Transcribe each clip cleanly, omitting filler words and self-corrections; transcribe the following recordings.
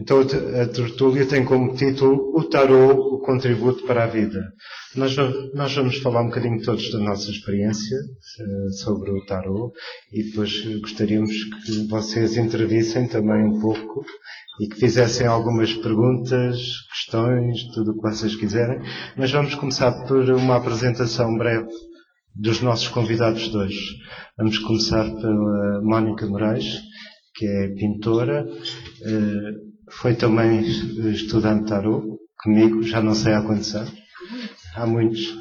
Então a tertúlia tem como título O Tarô, o contributo para a vida. Nós vamos falar um bocadinho todos da nossa experiência sobre o tarô e depois gostaríamos que vocês intervissem também um pouco e que fizessem algumas perguntas, questões, tudo o que vocês quiserem. Mas vamos começar por uma apresentação breve dos nossos convidados de hoje. Vamos começar pela Mónica Moraes, que é pintora, foi também estudante de tarô comigo, já não sei há quantos anos, há muitos.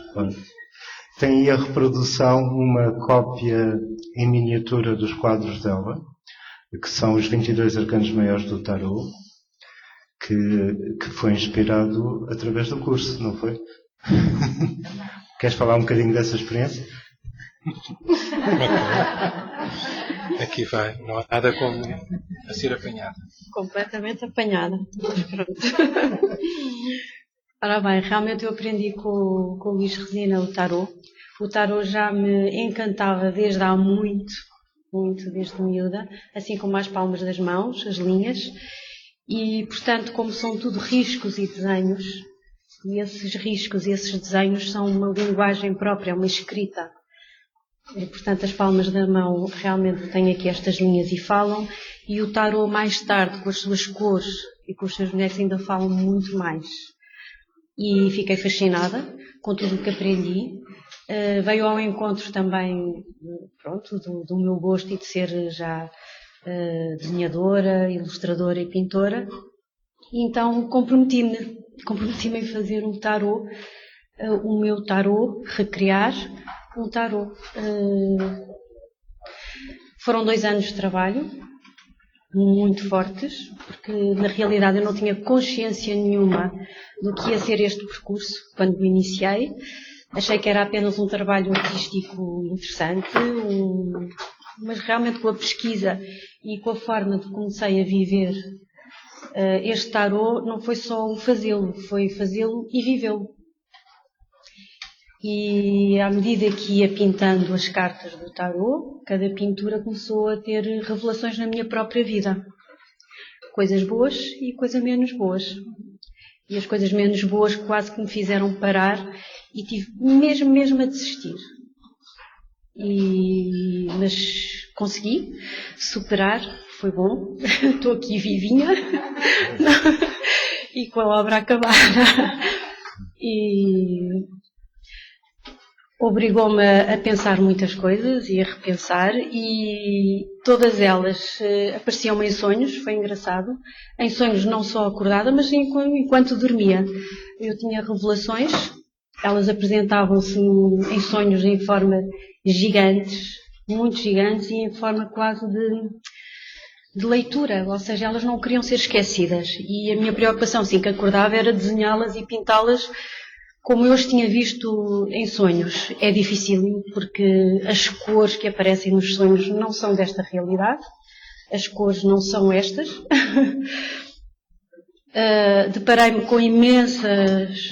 Tem aí a reprodução, uma cópia em miniatura dos quadros dela, que são os 22 arcanos maiores do tarô, que foi inspirado através do curso, não foi? Queres falar um bocadinho dessa experiência? Aqui vai, não há nada como a ser apanhada. Completamente apanhada. Mas pronto. Ora bem, realmente eu aprendi com o Luís Resina o tarô. O tarô já me encantava desde há muito, desde miúda, assim como as palmas das mãos, as linhas. E, portanto, como são tudo riscos e desenhos, e esses riscos e esses desenhos são uma linguagem própria, uma escrita. E, portanto, as palmas da mão realmente têm aqui estas linhas e falam, e o tarô mais tarde, com as suas cores e com os seus bonecos, ainda falam muito mais. E fiquei fascinada com tudo o que aprendi. Veio ao encontro também, pronto, do meu gosto e de ser já desenhadora, ilustradora e pintora. E então comprometi-me em fazer um tarô, o meu tarô, recriar um tarô. Foram 2 anos de trabalho, muito fortes, porque na realidade eu não tinha consciência nenhuma do que ia ser este percurso quando me iniciei. Achei que era apenas um trabalho artístico interessante, mas realmente com a pesquisa e com a forma de que comecei a viver este tarô, não foi só o fazê-lo, foi fazê-lo e vivê-lo. E à medida que ia pintando as cartas do tarô, cada pintura começou a ter revelações na minha própria vida. Coisas boas e coisas menos boas. E as coisas menos boas quase que me fizeram parar e tive mesmo a desistir. Mas consegui superar, foi bom, estou aqui vivinha e com a obra acabada. E obrigou-me a pensar muitas coisas e a repensar, e todas elas apareciam em sonhos, foi engraçado, em sonhos não só acordada, mas enquanto dormia. Eu tinha revelações, elas apresentavam-se em sonhos em forma gigantes, muito gigantes, e em forma quase de leitura, ou seja, elas não queriam ser esquecidas, e a minha preocupação, assim que acordava, era desenhá-las e pintá-las como eu as tinha visto em sonhos. É difícil, porque as cores que aparecem nos sonhos não são desta realidade, as cores não são estas. Deparei-me com imensas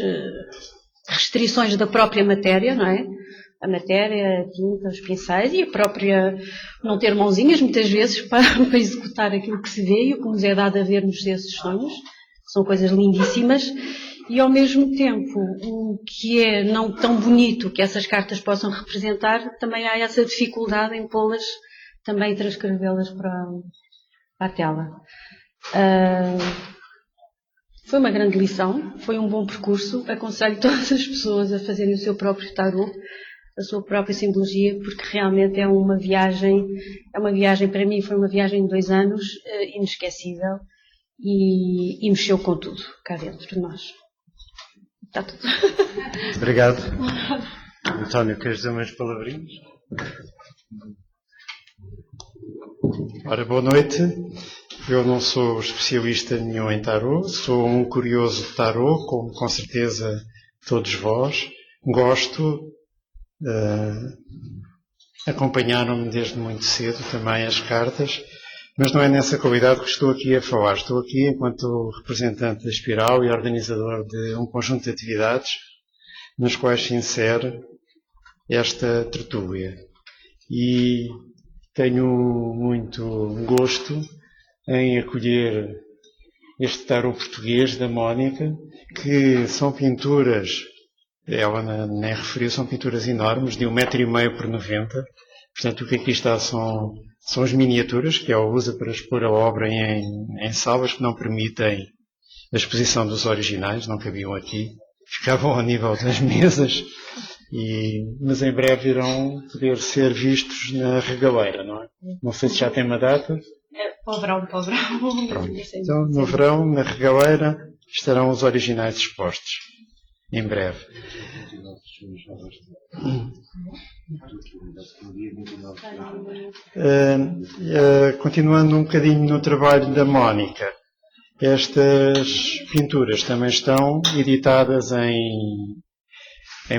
restrições da própria matéria, não é? A matéria, a tinta, os pincéis e a própria não ter mãozinhas muitas vezes para executar aquilo que se vê e o que nos é dado a ver nos desses sonhos. São coisas lindíssimas. E ao mesmo tempo, o que é não tão bonito que essas cartas possam representar, também há essa dificuldade em pô-las, também transcrevê-las para a tela. Foi uma grande lição, foi um bom percurso. Aconselho todas as pessoas a fazerem o seu próprio tarô, a sua própria simbologia, porque realmente é uma viagem para mim, foi uma viagem de 2 anos, inesquecível, e mexeu com tudo cá dentro de nós. Está tudo. Obrigado. António, queres dizer umas palavrinhas? Ora, boa noite. Eu não sou especialista nenhum em tarô, sou um curioso de tarô, como com certeza todos vós. Gosto, acompanharam-me desde muito cedo também as cartas, mas não é nessa qualidade que estou aqui a falar. Estou aqui enquanto representante da Espiral e organizador de um conjunto de atividades nas quais se insere esta tertúlia. E tenho muito gosto em acolher este tarô português da Mónica, que são pinturas, ela nem referiu, são pinturas enormes, de 1,5 m por 90. Portanto, o que aqui está são as miniaturas que ela usa para expor a obra em salas que não permitem a exposição dos originais, não cabiam aqui, ficavam ao nível das mesas, mas em breve irão poder ser vistos na regaleira, não é? Não sei se já tem uma data. Para o verão. Pronto. Então, no verão, na regaleira, estarão os originais expostos. Em breve. Continuando um bocadinho no trabalho da Mónica, estas pinturas também estão editadas em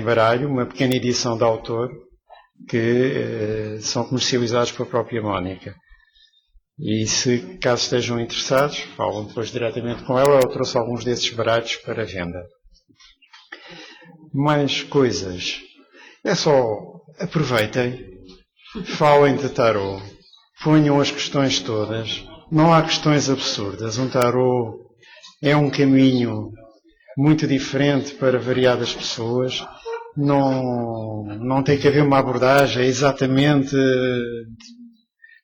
baralho, uma pequena edição de autor, que são comercializados pela própria Mónica. E se caso estejam interessados, falam depois diretamente com ela. Eu trouxe alguns desses baralhos para venda. Mais coisas. É só aproveitem, falem de tarô, ponham as questões todas. Não há questões absurdas. Um tarô é um caminho muito diferente para variadas pessoas. Não tem que haver uma abordagem exatamente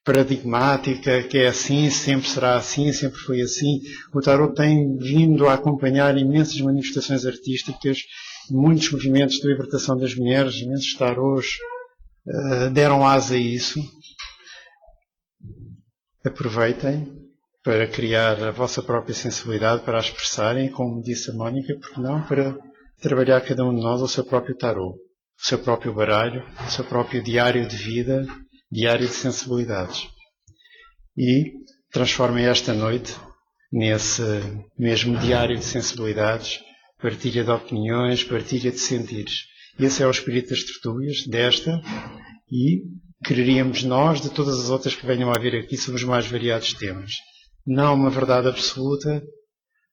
paradigmática, que é assim, sempre será assim, sempre foi assim. O tarot tem vindo a acompanhar imensas manifestações artísticas, muitos movimentos de libertação das mulheres, imensos tarôs deram asa a isso. Aproveitem para criar a vossa própria sensibilidade, para a expressarem, como disse a Mónica, porque não, para trabalhar cada um de nós o seu próprio tarô, o seu próprio baralho, o seu próprio diário de vida, diário de sensibilidades. E transformem esta noite nesse mesmo diário de sensibilidades, partilha de opiniões, partilha de sentires. Esse é o espírito das tertúlias, desta, e quereríamos nós, de todas as outras que venham a vir aqui, sobre os mais variados temas. Não uma verdade absoluta,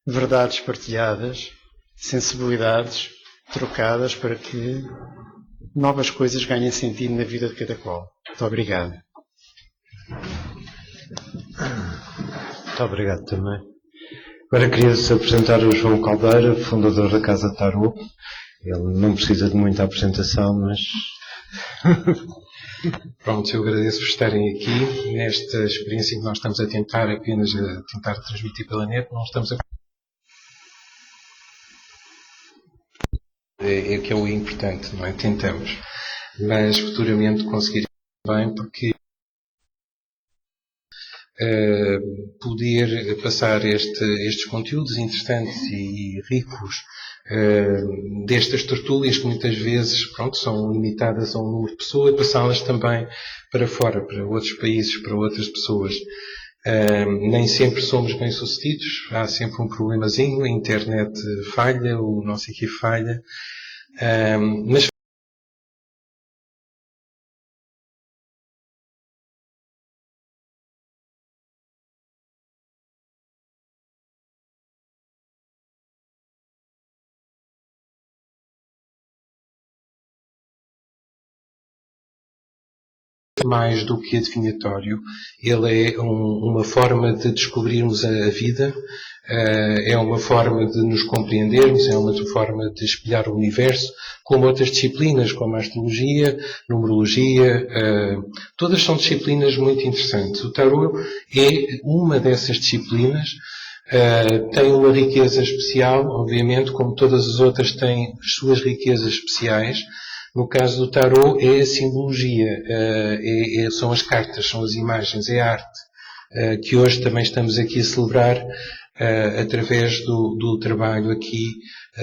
verdades partilhadas, sensibilidades trocadas para que novas coisas ganhem sentido na vida de cada qual. Muito obrigado. Muito obrigado também. Agora queria-se apresentar o João Caldeira, fundador da Casa Tarô. Ele não precisa de muita apresentação, mas... Pronto, eu agradeço-vos estarem aqui nesta experiência que nós estamos a tentar apenas transmitir pela net. Não estamos a... É que é o importante, não é? Tentamos. Mas futuramente conseguiremos bem, porque poder passar estes conteúdos interessantes e ricos destas tertúlias que muitas vezes são limitadas a um número de pessoas, passá-las também para fora, para outros países, para outras pessoas. Nem sempre somos bem-sucedidos, há sempre um problemazinho, a internet falha, o não sei o que falha, mas mais do que adivinhatório, ele é uma forma de descobrirmos a vida, é uma forma de nos compreendermos, é uma forma de espelhar o universo, como outras disciplinas, como a astrologia, numerologia, todas são disciplinas muito interessantes. O tarot é uma dessas disciplinas, tem uma riqueza especial, obviamente, como todas as outras têm as suas riquezas especiais. No caso do tarot é a simbologia, são as cartas, são as imagens, é a arte, que hoje também estamos aqui a celebrar através do trabalho aqui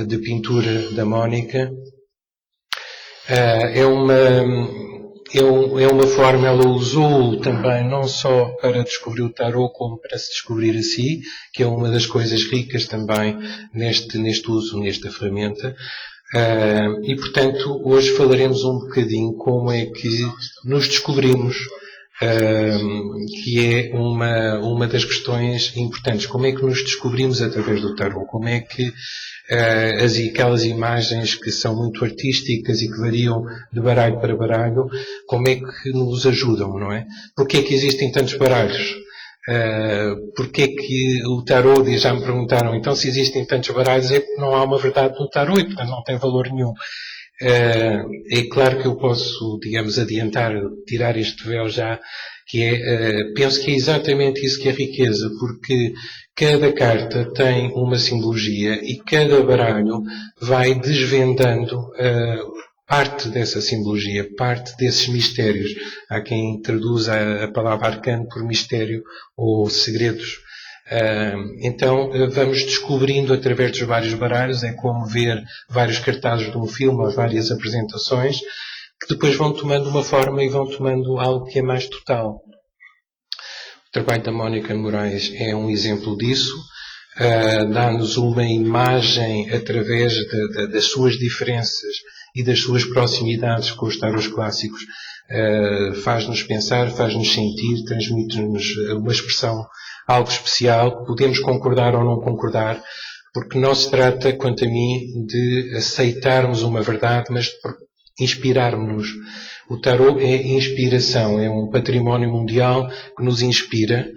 de pintura da Mónica. É uma forma, ela usou também não só para descobrir o tarot, como para se descobrir a si, que é uma das coisas ricas também neste uso, nesta ferramenta. E portanto hoje falaremos um bocadinho como é que nos descobrimos, que é uma das questões importantes. Como é que nos descobrimos através do tarot? Como é que aquelas imagens que são muito artísticas e que variam de baralho para baralho, como é que nos ajudam, não é? Porque é que existem tantos baralhos? Porque é que o tarô, já me perguntaram, então se existem tantos baralhos é porque não há uma verdade no tarô e portanto não tem valor nenhum. É claro que eu posso, digamos, adiantar, tirar este véu já, que penso que é exatamente isso que é riqueza, porque cada carta tem uma simbologia e cada baralho vai desvendando parte dessa simbologia, parte desses mistérios. Há quem traduza a palavra arcano por mistério ou segredos. Então vamos descobrindo através dos vários baralhos, é como ver vários cartazes de um filme ou várias apresentações que depois vão tomando uma forma e vão tomando algo que é mais total. O trabalho da Mónica Moraes é um exemplo disso. Dá-nos uma imagem através das suas diferenças e das suas proximidades com os tarôs clássicos. Faz-nos pensar, faz-nos sentir, transmite-nos uma expressão algo especial. Podemos concordar ou não concordar, porque não se trata, quanto a mim, de aceitarmos uma verdade, mas de inspirarmos-nos. O tarô é inspiração, é um património mundial que nos inspira,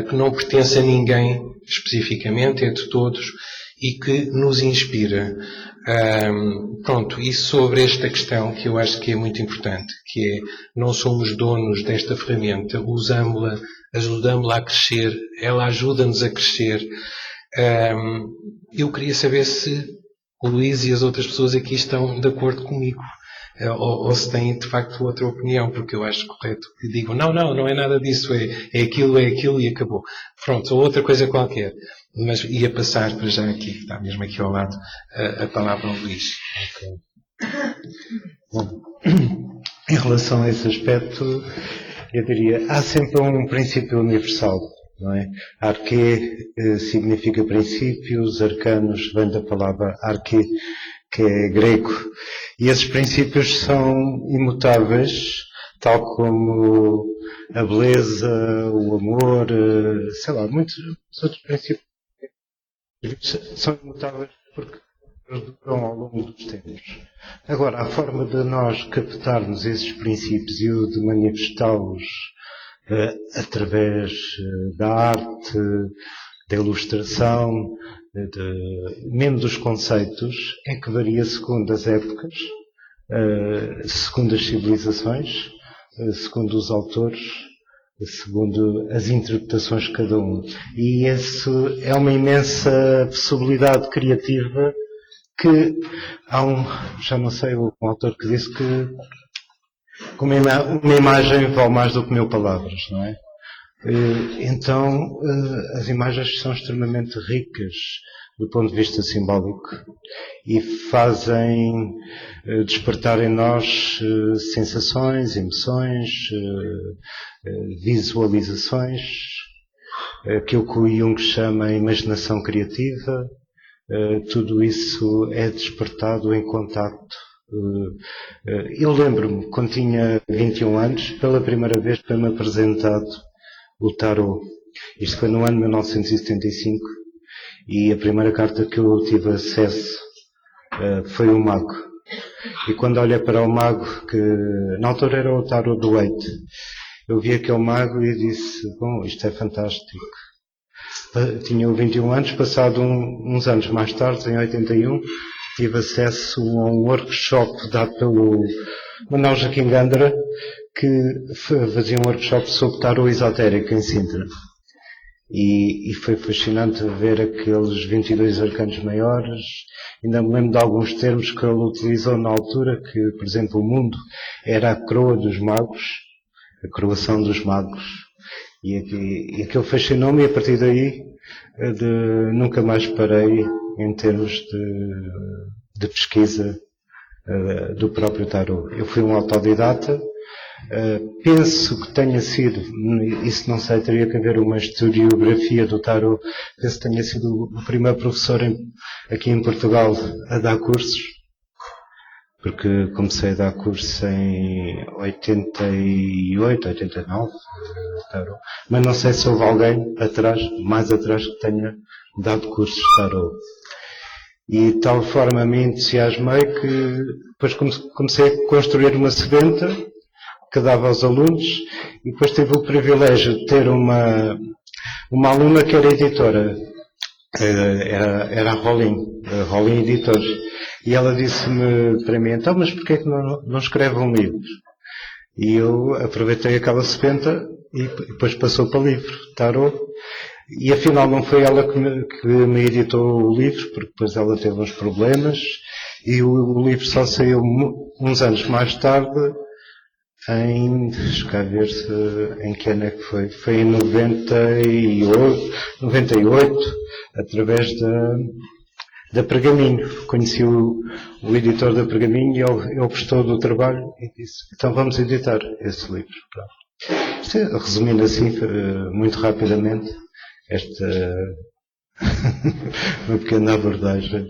que não pertence a ninguém especificamente, é de todos, e que nos inspira. Pronto, e sobre esta questão que eu acho que é muito importante, que é, não somos donos desta ferramenta, usamos-la, ajudamos-la a crescer, ela ajuda-nos a crescer. Eu queria saber se o Luís e as outras pessoas aqui estão de acordo comigo, ou se têm de facto outra opinião, porque eu acho correto que digam, não é nada disso, é aquilo e acabou. Pronto, ou outra coisa qualquer. Mas ia passar para já aqui, está mesmo aqui ao lado, a palavra ao Luís. Okay. Bom, em relação a esse aspecto, eu diria, há sempre um princípio universal, não é? Arqué significa princípios, arcanos vem da palavra arqué, que é grego, e esses princípios são imutáveis, tal como a beleza, o amor, sei lá, muitos outros princípios são imutáveis porque perduram ao longo dos tempos. Agora, a forma de nós captarmos esses princípios e de manifestá-los através da arte, da ilustração, mesmo dos conceitos, é que varia segundo as épocas, segundo as civilizações, segundo os autores, segundo as interpretações de cada um. E isso é uma imensa possibilidade criativa que há já não sei, um autor que disse que uma imagem vale mais do que 1000 palavras, não é? Então, as imagens são extremamente ricas do ponto de vista simbólico e fazem despertar em nós sensações, emoções, visualizações, aquilo que o Jung chama imaginação criativa. Tudo isso é despertado em contacto. Eu lembro-me, quando tinha 21 anos, pela primeira vez foi-me apresentado o tarô. Isto foi no ano de 1975 e a primeira carta que eu tive acesso foi o mago. E quando olhei para o mago, que na altura era o tarô do Waite, eu vi aquele mago e disse, bom, isto é fantástico. Tinha 21 anos, passado uns anos mais tarde, em 81, tive acesso a um workshop dado pelo Manuel Joaquim Gândara, que fazia um workshop sobre tarô esotérico em Sintra. E foi fascinante ver aqueles 22 arcanos maiores. Ainda me lembro de alguns termos que ele utilizou na altura, que, por exemplo, o mundo era a coroa dos magos, a coroação dos magos. E aquilo fascinou-me e a partir daí nunca mais parei em termos de pesquisa do próprio tarô. Eu fui um autodidata. Penso que tenha sido, isso não sei, teria que haver uma historiografia do tarô, penso que tenha sido o primeiro professor aqui em Portugal a dar cursos, porque comecei a dar cursos em 88, 89, tarô. Mas não sei se houve alguém mais atrás que tenha dado cursos de tarô. E de tal forma me entusiasmei que depois comecei a construir uma sebenta que dava aos alunos, e depois tive o privilégio de ter uma aluna que era editora, era a Rolim Editores, e ela disse-me para mim, então, mas porquê é que não escreve um livro? E eu aproveitei aquela sebenta e depois passou para o livro, Tarot. E afinal não foi ela que me editou o livro, porque depois ela teve uns problemas, e o livro só saiu uns anos mais tarde, deixa cá ver em que ano é que foi. Foi em 98, através da Pergaminho. Conheci o editor da Pergaminho e ele gostou do trabalho e disse, então vamos editar esse livro. Resumindo assim, muito rapidamente, uma pequena abordagem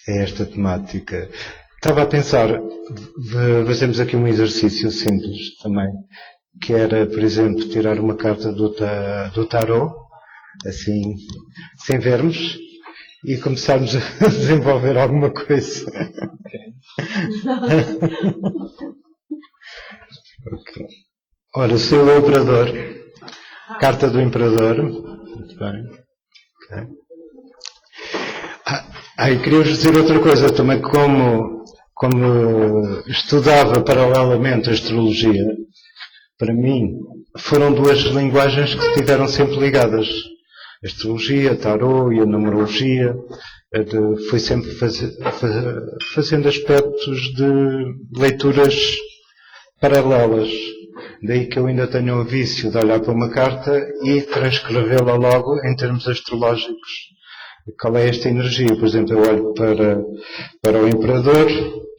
a esta temática. Estava a pensar, fazemos aqui um exercício simples também, que era, por exemplo, tirar uma carta do tarot, assim, sem vermos, e começarmos a desenvolver alguma coisa. Okay. Ora, o seu operador, carta do imperador, muito bem. Okay. E queria-vos dizer outra coisa também, como estudava paralelamente a astrologia, para mim foram duas linguagens que estiveram sempre ligadas. A astrologia, a tarot e a numerologia. Fui sempre fazendo aspectos de leituras paralelas. Daí que eu ainda tenho o vício de olhar para uma carta e transcrevê-la logo em termos astrológicos. Qual é esta energia? Por exemplo, eu olho para o imperador,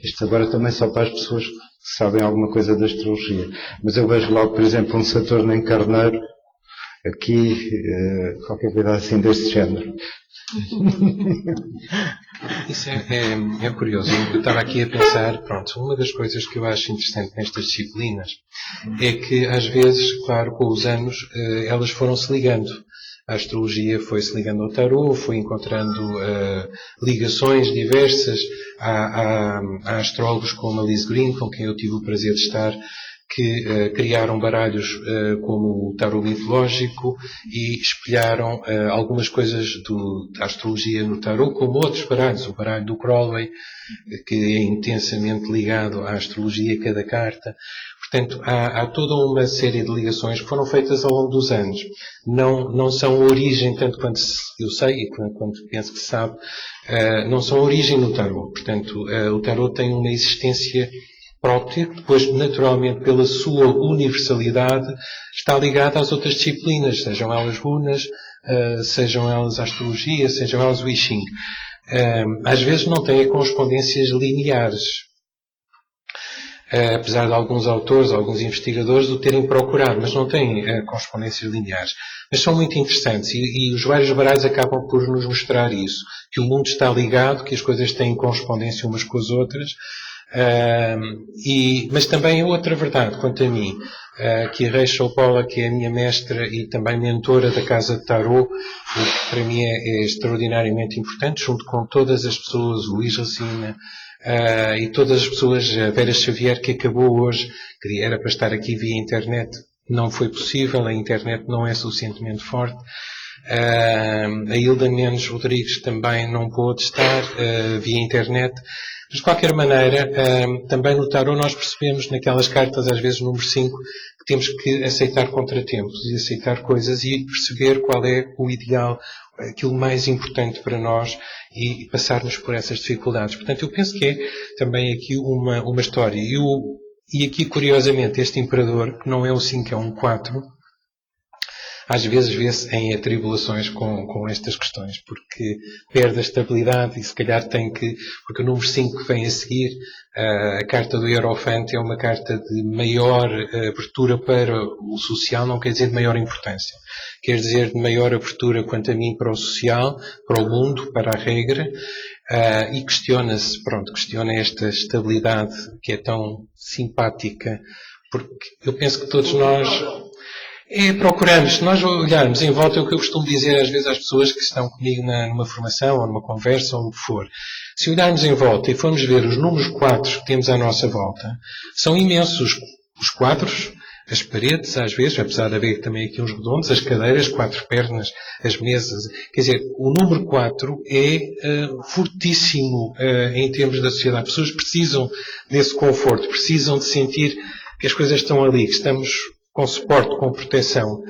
isto agora também só para as pessoas que sabem alguma coisa da astrologia, mas eu vejo logo, por exemplo, um Saturno em Carneiro, aqui, qualquer coisa assim deste género. Isso é curioso. Eu estava aqui a pensar, pronto, uma das coisas que eu acho interessante nestas disciplinas é que às vezes, claro, com os anos, elas foram-se ligando. A astrologia foi-se ligando ao tarot, foi encontrando ligações diversas. Há astrólogos como a Liz Green, com quem eu tive o prazer de estar, que criaram baralhos como o tarot mitológico e espelharam algumas coisas da astrologia no tarot, como outros baralhos. O baralho do Crowley, que é intensamente ligado à astrologia, cada carta. Portanto, há toda uma série de ligações que foram feitas ao longo dos anos. Não são origem, tanto quanto eu sei e quanto penso que se sabe, não são origem no tarot. Portanto, o tarot tem uma existência própria, que depois, naturalmente, pela sua universalidade, está ligada às outras disciplinas, sejam elas runas, sejam elas a astrologia, sejam elas o I Ching. Às vezes não têm correspondências lineares. Apesar de alguns autores, alguns investigadores o terem procurado, mas não têm correspondências lineares. Mas são muito interessantes e os vários baralhos acabam por nos mostrar isso, que o mundo está ligado, que as coisas têm correspondência umas com as outras. Mas também é outra verdade quanto a mim, que a Rachel Pollack, que é a minha mestra e também mentora da Casa de Tarot, que para mim é extraordinariamente importante, junto com todas as pessoas, o Luís Racina, e todas as pessoas, a Vera Xavier, que acabou hoje, que era para estar aqui via internet, não foi possível, a internet não é suficientemente forte. A Hilda Mendes Rodrigues também não pôde estar via internet. Mas, de qualquer maneira, também no tarot nós percebemos naquelas cartas, às vezes número 5, que temos que aceitar contratempos e aceitar coisas e perceber qual é o ideal, aquilo mais importante para nós e passarmos por essas dificuldades. Portanto, eu penso que é também aqui uma história. E aqui, curiosamente, este imperador, que não é um 5, é um 4, às vezes vê-se em atribulações com estas questões, porque perde a estabilidade e se calhar porque o número 5 que vem a seguir, a carta do Hierophante é uma carta de maior abertura para o social, não quer dizer de maior importância. Quer dizer de maior abertura, quanto a mim, para o social, para o mundo, para a regra, e questiona esta estabilidade que é tão simpática, porque eu penso que todos nós procuramos, se nós olharmos em volta, é o que eu costumo dizer às vezes às pessoas que estão comigo numa formação, ou numa conversa, ou o que for. Se olharmos em volta e formos ver os números 4 que temos à nossa volta, são imensos. os quadros, as paredes, às vezes, apesar de haver também aqui uns redondos, as cadeiras, 4 pernas, as mesas. Quer dizer, o número 4 é fortíssimo em termos da sociedade. As pessoas precisam desse conforto, precisam de sentir que as coisas estão ali, que estamos com suporte, com proteção.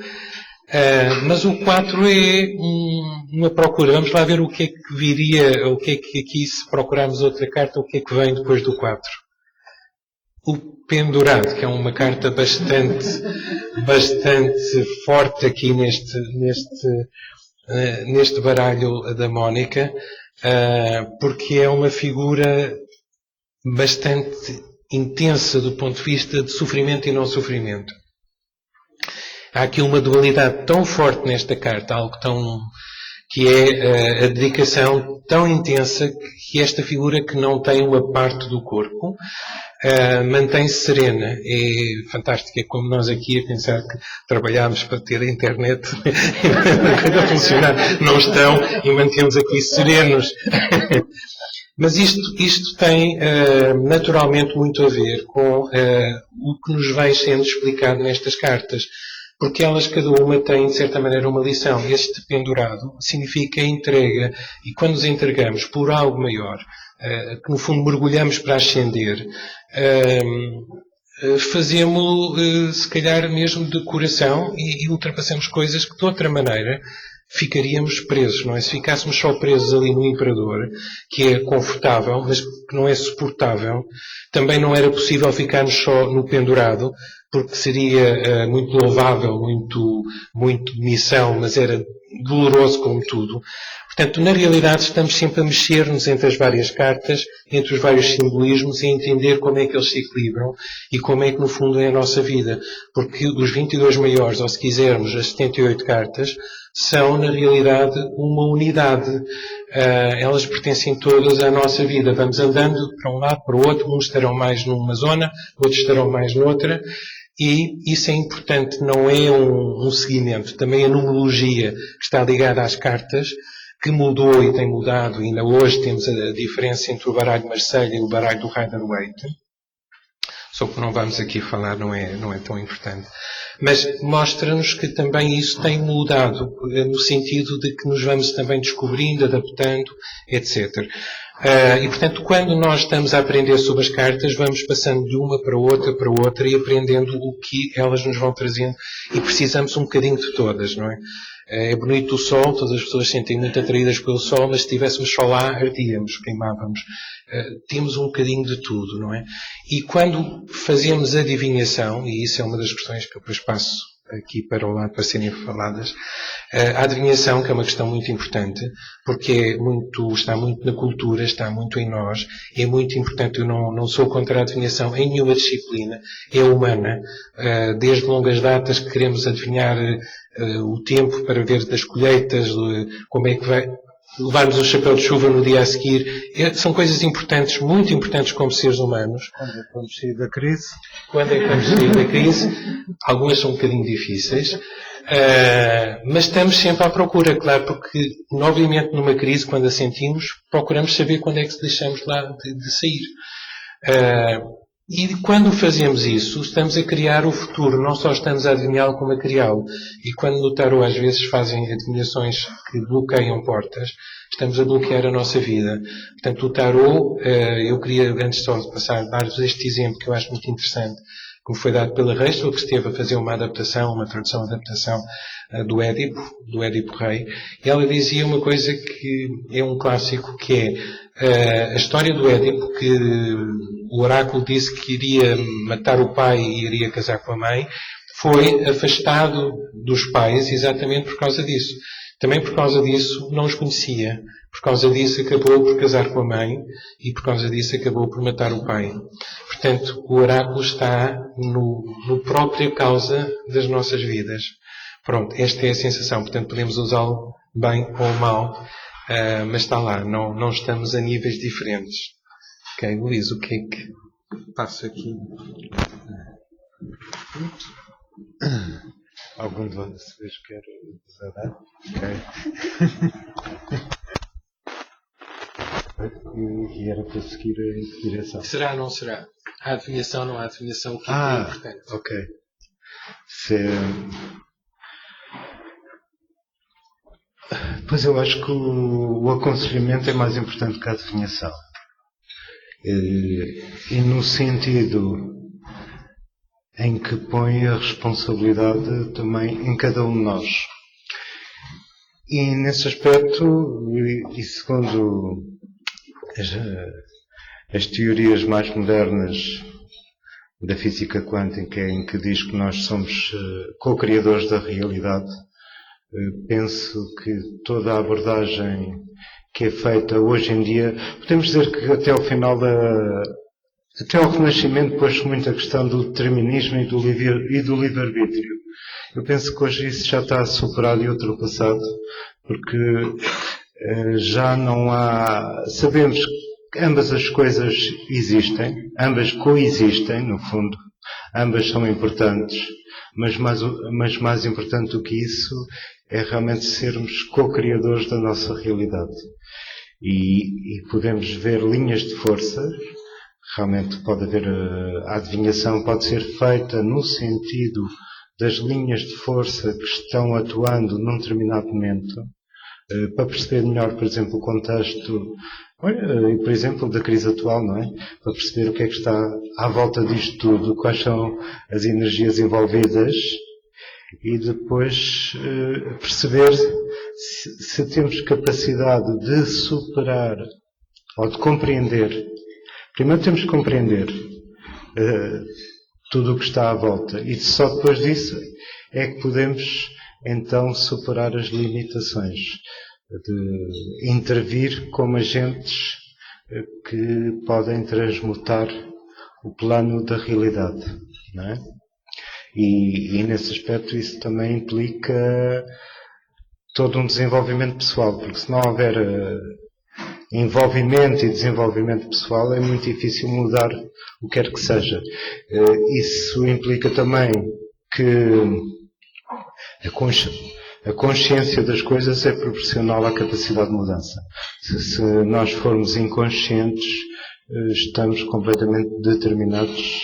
Mas o 4 é uma procura. Vamos lá ver o que é que viria, o que é que aqui, se procurarmos outra carta, o que é que vem depois do 4. O pendurado, que é uma carta bastante forte aqui neste baralho da Mónica, porque é uma figura bastante intensa do ponto de vista de sofrimento e não sofrimento. Há aqui uma dualidade tão forte nesta carta, algo que é a dedicação tão intensa que esta figura, que não tem uma parte do corpo, mantém-se serena. É fantástico. É como nós aqui a pensar que trabalhámos para ter a internet a funcionar. Não estão e mantemos aqui serenos. Mas isto tem naturalmente muito a ver com o que nos vai sendo explicado nestas cartas. Porque elas, cada uma, tem, de certa maneira, uma lição. Este pendurado significa entrega. E quando nos entregamos por algo maior, que no fundo mergulhamos para ascender, fazemos-lo, se calhar, mesmo de coração e ultrapassamos coisas que, de outra maneira, ficaríamos presos, não é? Se ficássemos só presos ali no Imperador, que é confortável, mas que não é suportável, também não era possível ficarmos só no pendurado, porque seria muito louvável, muito de missão, mas era doloroso como tudo. Portanto, na realidade, estamos sempre a mexer-nos entre as várias cartas, entre os vários simbolismos, e a entender como é que eles se equilibram e como é que, no fundo, é a nossa vida. Porque os 22 maiores, ou se quisermos, as 78 cartas, são, na realidade, uma unidade. Elas pertencem todas à nossa vida. Vamos andando para um lado, para o outro, uns estarão mais numa zona, outros estarão mais noutra. E isso é importante, não é um seguimento. Também a numerologia, que está ligada às cartas, que mudou e tem mudado. Ainda hoje temos a diferença entre o baralho Marselha e o baralho do Rider-Waite. Só que não vamos aqui falar, não é tão importante. Mas mostra-nos que também isso tem mudado, no sentido de que nos vamos também descobrindo, adaptando, etc. E, portanto, quando nós estamos a aprender sobre as cartas, vamos passando de uma para outra e aprendendo o que elas nos vão trazendo, e precisamos um bocadinho de todas, não é? É bonito o sol, todas as pessoas se sentem muito atraídas pelo sol, mas se estivéssemos só lá, ardíamos, queimávamos. Temos um bocadinho de tudo, não é? E quando fazemos adivinhação, e isso é uma das questões que eu depois passo aqui para o lado para serem faladas, a adivinhação, que é uma questão muito importante, porque está muito na cultura, está muito em nós, é muito importante. Eu não sou contra a adivinhação em nenhuma disciplina, é humana. Desde longas datas que queremos adivinhar o tempo para ver das colheitas, como é que vai levarmos o chapéu de chuva no dia a seguir. São coisas importantes, muito importantes como seres humanos. Quando é que vamos sair da crise? Quando é que vamos sair da crise? Algumas são um bocadinho difíceis. Mas estamos sempre à procura, claro, porque, novamente, numa crise, quando a sentimos, procuramos saber quando é que deixamos lá de sair. E quando fazemos isso, estamos a criar o futuro, não só estamos a adivinhá-lo, como a criá-lo. E quando no tarot às vezes fazem adivinhações que bloqueiam portas, estamos a bloquear a nossa vida. Portanto, o tarot, eu queria, antes só de passar, dar-vos este exemplo que eu acho muito interessante, que me foi dado pela Rachel, que esteve a fazer uma tradução-adaptação do Édipo Rei. E ela dizia uma coisa que é um clássico, que é a história do Édipo, que o oráculo disse que iria matar o pai e iria casar com a mãe, foi afastado dos pais exatamente por causa disso. Também por causa disso não os conhecia. Por causa disso acabou por casar com a mãe e por causa disso acabou por matar o pai. Portanto, o oráculo está no própria causa das nossas vidas. Pronto, esta é a sensação. Portanto, podemos usá-lo bem ou mal, mas está lá. Não estamos a níveis diferentes. Ok, Luís, o que é que passa aqui? Algum de vocês quer desabafar? Ok. E era para seguir em que direção? Será ou não será? A adivinhação não há adivinhação, que é importante. Ok. Pois eu acho que o aconselhamento é mais importante que a adivinhação. E no sentido em que põe a responsabilidade também em cada um de nós. E nesse aspecto, e segundo as teorias mais modernas da física quântica, em que diz que nós somos co-criadores da realidade, penso que toda a abordagem que é feita hoje em dia, podemos dizer que até ao final até ao Renascimento pôs-se muito a questão do determinismo e do livre-arbítrio. Eu penso que hoje isso já está superado e ultrapassado, porque já não há... Sabemos que ambas as coisas existem, ambas coexistem, no fundo, ambas são importantes, mas mais importante do que isso é realmente sermos co-criadores da nossa realidade. E podemos ver linhas de força. Realmente pode haver, a adivinhação pode ser feita no sentido das linhas de força que estão atuando num determinado momento, para perceber melhor, por exemplo, o contexto, por exemplo, da crise atual, não é? Para perceber o que é que está à volta disto tudo, quais são as energias envolvidas, e depois perceber se temos capacidade de superar ou de compreender. Primeiro temos que compreender tudo o que está à volta, e só depois disso é que podemos então superar as limitações, de intervir como agentes que podem transmutar o plano da realidade, não é? E nesse aspecto isso também implica todo um desenvolvimento pessoal, porque se não houver envolvimento e desenvolvimento pessoal é muito difícil mudar o que quer que seja. Isso implica também que a consciência das coisas é proporcional à capacidade de mudança. Se nós formos inconscientes, estamos completamente determinados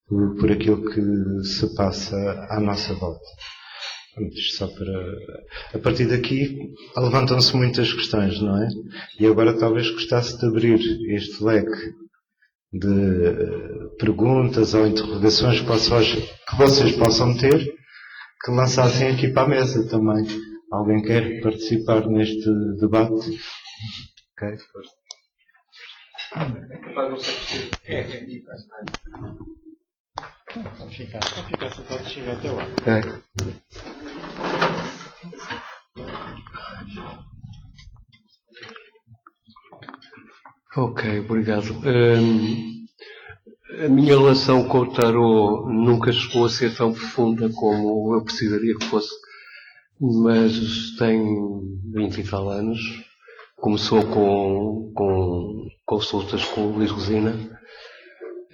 por aquilo que se passa à nossa volta. Só para... A partir daqui levantam-se muitas questões, não é? E agora talvez gostasse de abrir este leque de perguntas ou interrogações que vocês possam ter, que lançassem aqui para a mesa também. Alguém quer participar neste debate? Ok, força. Pode ficar sentado, chega até lá. Ok, obrigado. A minha relação com o tarot nunca chegou a ser tão profunda como eu precisaria que fosse, mas tenho 20 e tal anos. Começou com consultas com o Luís Resina,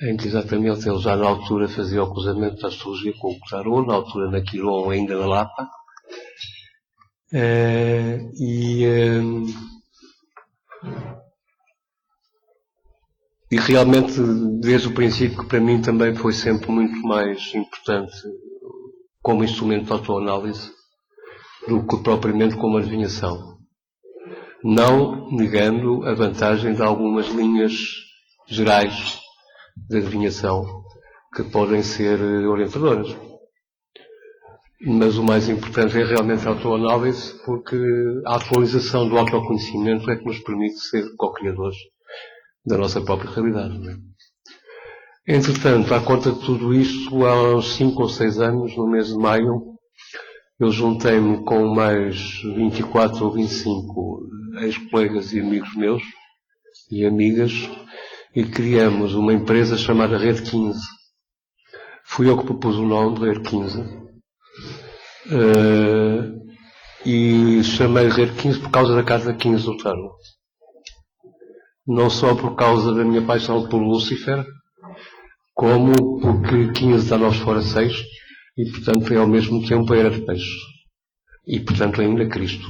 em que exatamente ele já na altura fazia o cruzamento da astrologia com o tarot, na altura na Quilom, ainda na Lapa. E realmente, desde o princípio, que para mim também foi sempre muito mais importante como instrumento de autoanálise do que propriamente como adivinhação. Não negando a vantagem de algumas linhas gerais de adivinhação que podem ser orientadoras. Mas o mais importante é realmente a autoanálise, porque a atualização do autoconhecimento é que nos permite ser co-criadores da nossa própria realidade. Não é? Entretanto, à conta de tudo isto, há uns 5 ou 6 anos, no mês de maio, eu juntei-me com mais 24 ou 25 ex-colegas e amigos meus e amigas e criamos uma empresa chamada Rede 15. Fui eu que propus o nome de Rede 15 e chamei Rede 15 por causa da casa 15 do tarot. Não só por causa da minha paixão por Lúcifer, como porque 15 dá 9 fora 6 e portanto é ao mesmo tempo a era de peixe e portanto ainda Cristo.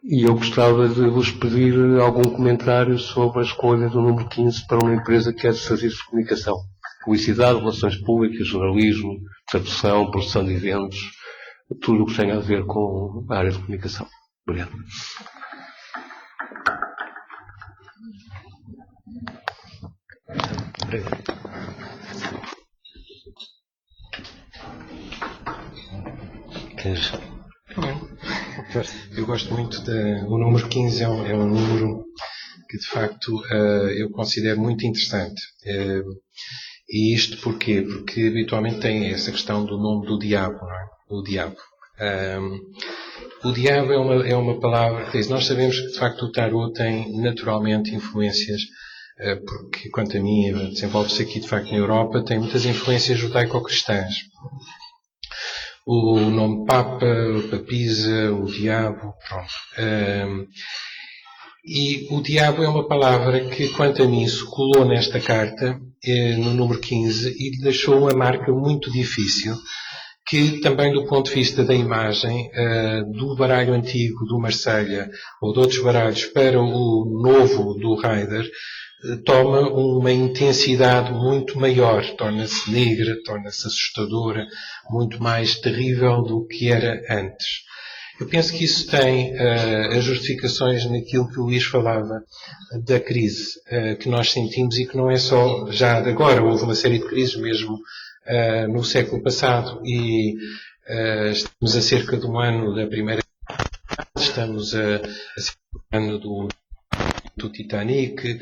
E eu gostava de vos pedir algum comentário sobre a escolha do número 15 para uma empresa que é de serviços de comunicação. Publicidade, relações públicas, jornalismo, tradução, produção de eventos, tudo o que tem a ver com a área de comunicação. Obrigado. Eu gosto muito o número 15 é um número que de facto eu considero muito interessante. E isto porquê? Porque habitualmente tem essa questão do nome do diabo, não é? O diabo. O diabo é uma palavra, nós sabemos que de facto o tarot tem naturalmente influências, porque quanto a mim desenvolve-se aqui de facto na Europa, tem muitas influências judaico-cristãs. O nome Papa, o Papisa, o Diabo, pronto. E o Diabo é uma palavra que, quanto a mim, se colou nesta carta, no número 15, e lhe deixou uma marca muito difícil, que também do ponto de vista da imagem, do baralho antigo do Marselha, ou de outros baralhos, para o novo do Rider, toma uma intensidade muito maior, torna-se negra, torna-se assustadora, muito mais terrível do que era antes. Eu penso que isso tem as justificações naquilo que o Luís falava da crise que nós sentimos e que não é só já de agora, houve uma série de crises mesmo no século passado e estamos a cerca de um ano da Primeira Guerra, estamos a cerca de um ano do Titanic,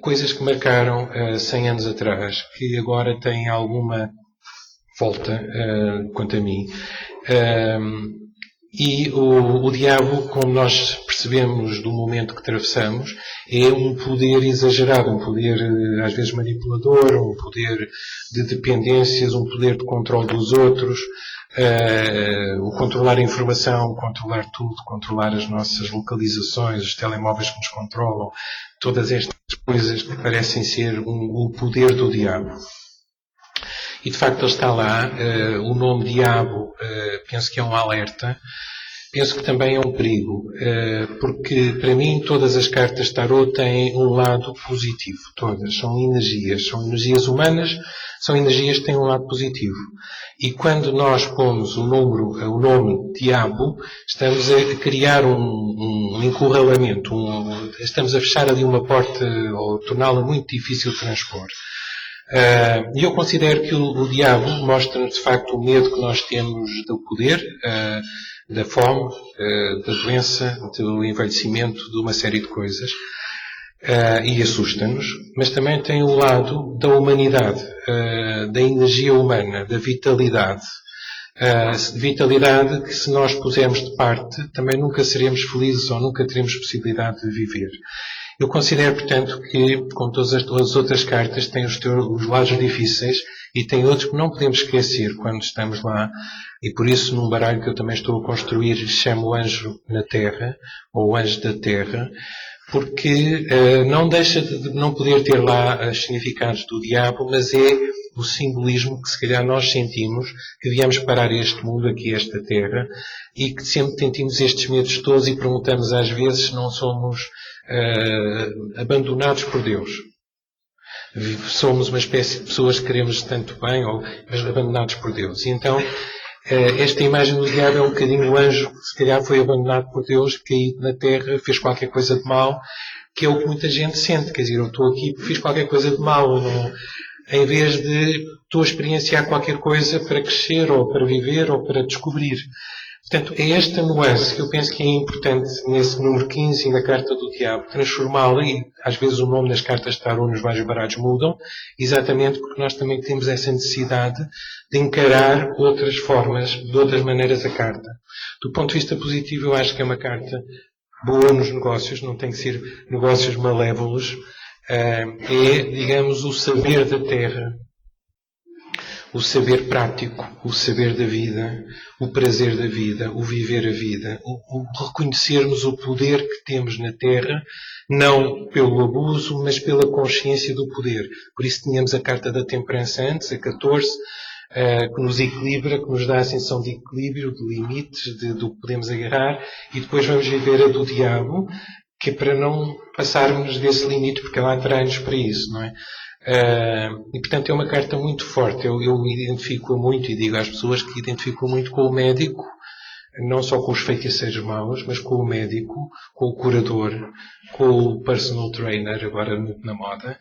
coisas que marcaram 100 anos atrás, que agora têm alguma volta, quanto a mim. E o diabo, como nós percebemos do momento que atravessamos, é um poder exagerado, um poder às vezes manipulador, um poder de dependências, um poder de controle dos outros, o controlar a informação, controlar tudo, controlar as nossas localizações, os telemóveis que nos controlam, todas estas coisas que parecem ser o poder do diabo. E de facto ele está lá, o nome diabo, penso que é um alerta, penso que também é um perigo, porque para mim todas as cartas tarot têm um lado positivo, todas, são energias humanas, são energias que têm um lado positivo. E quando nós pomos o nome diabo, estamos a criar um encurralamento, estamos a fechar ali uma porta ou torná-la muito difícil de transpor. E eu considero que o diabo mostra-nos de facto o medo que nós temos do poder, da fome, da doença, do envelhecimento, de uma série de coisas, e assusta-nos, mas também tem o lado da humanidade, da energia humana, da vitalidade. Vitalidade que, se nós pusermos de parte, também nunca seremos felizes ou nunca teremos possibilidade de viver. Eu considero, portanto, que, como todas as outras cartas, têm os lados difíceis e tem outros que não podemos esquecer quando estamos lá. E por isso, num baralho que eu também estou a construir, chamo o Anjo na Terra, ou o Anjo da Terra, porque não deixa de não poder ter lá os significados do diabo, mas é o simbolismo que se calhar nós sentimos que viemos parar este mundo, aqui esta terra, e que sempre sentimos estes medos todos e perguntamos às vezes se não somos abandonados por Deus. Somos uma espécie de pessoas que queremos tanto bem, mas abandonados por Deus. E então, esta imagem do diabo é um bocadinho o anjo que se calhar foi abandonado por Deus, caído na terra, fez qualquer coisa de mal, que é o que muita gente sente. Quer dizer, eu estou aqui porque fiz qualquer coisa de mal, não, em vez de estou a experienciar qualquer coisa para crescer, ou para viver, ou para descobrir. Portanto, é esta nuance que eu penso que é importante nesse número 15 na carta do diabo, transformá-la, e às vezes o nome das cartas de tarot nos vários baralhos mudam, exatamente porque nós também temos essa necessidade de encarar outras formas, de outras maneiras a carta. Do ponto de vista positivo, eu acho que é uma carta boa nos negócios, não tem que ser negócios malévolos, é, digamos, o saber da terra, o saber prático, o saber da vida, o prazer da vida, o viver a vida, o reconhecermos o poder que temos na Terra, não pelo abuso, mas pela consciência do poder. Por isso tínhamos a carta da temperança antes, a 14, que nos equilibra, que nos dá a sensação de equilíbrio, de limites, do que podemos agarrar, e depois vamos viver a do diabo, que é para não passarmos desse limite, porque ela atrai-nos para isso, não é? E portanto é uma carta muito forte. Eu identifico muito, e digo às pessoas que identifico muito com o médico, não só com os feiticeiros maus, mas com o médico, com o curador, com o personal trainer, agora muito na moda,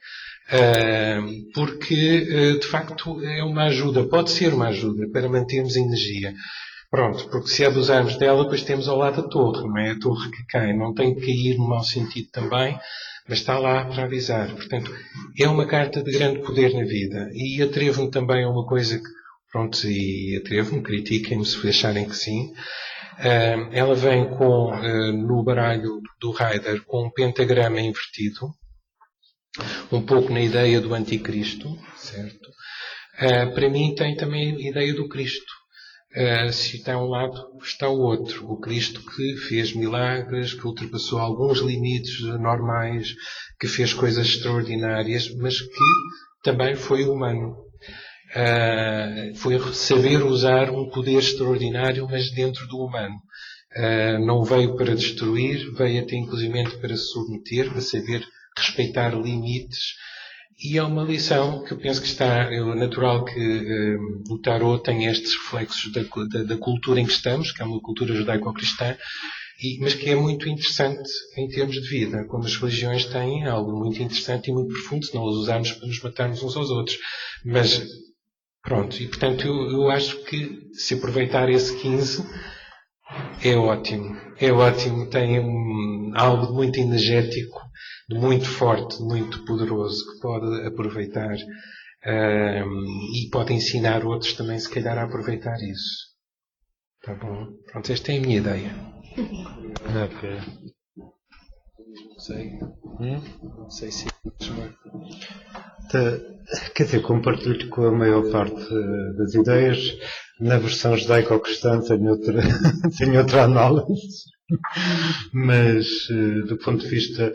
porque de facto é uma ajuda, pode ser uma ajuda para mantermos a energia. Pronto, porque se abusarmos dela, depois temos ao lado a torre, não é? A torre que cai, não tem que cair no mau sentido também, mas está lá para avisar. Portanto, é uma carta de grande poder na vida. E atrevo-me também a uma coisa que, pronto, e atrevo-me, critiquem-me se acharem que sim. Ela vem no baralho do Rider, com um pentagrama invertido, um pouco na ideia do anticristo, certo? Para mim tem também a ideia do Cristo. Se está um lado, está o outro. O Cristo que fez milagres, que ultrapassou alguns limites normais, que fez coisas extraordinárias, mas que também foi humano. Foi saber usar um poder extraordinário, mas dentro do humano. Não veio para destruir, veio até inclusivamente para submeter, para saber respeitar limites. E é uma lição que eu penso que está natural que o tarot tenha estes reflexos da cultura em que estamos, que é uma cultura judaico-cristã, mas que é muito interessante em termos de vida, como as religiões têm algo muito interessante e muito profundo, se não as usarmos para nos matarmos uns aos outros. Mas, pronto, e portanto eu acho que se aproveitar esse 15 é ótimo. É ótimo, tem algo de muito energético, de muito forte, de muito poderoso, que pode aproveitar e pode ensinar outros também, se calhar, a aproveitar isso. Tá bom? Pronto, esta é a minha ideia. Ok. Não sei. Não sei se... Quer dizer, compartilho com a maior parte das ideias. Na versão judaico-cristã tenho outra análise. Mas, do ponto de vista...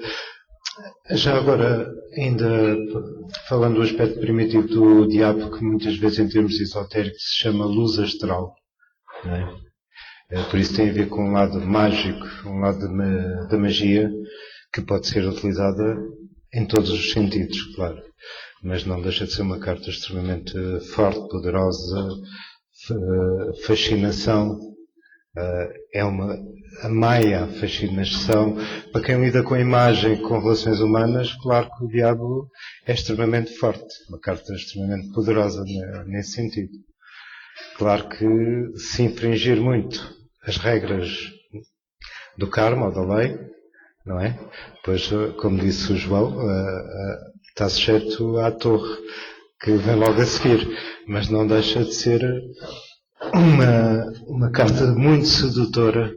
Já agora, ainda falando do aspecto primitivo do diabo, que muitas vezes em termos esotéricos se chama luz astral, não é? Por isso tem a ver com um lado mágico, um lado da magia, que pode ser utilizada em todos os sentidos, claro. Mas não deixa de ser uma carta extremamente forte, poderosa, fascinação. É a maia fascinação. Para quem lida com a imagem, com relações humanas, claro que o diabo é extremamente forte, uma carta extremamente poderosa nesse sentido. Claro que se infringir muito as regras do karma ou da lei, não é? Pois, como disse o João, está sujeito à torre, que vem logo a seguir, mas não deixa de ser uma carta muito sedutora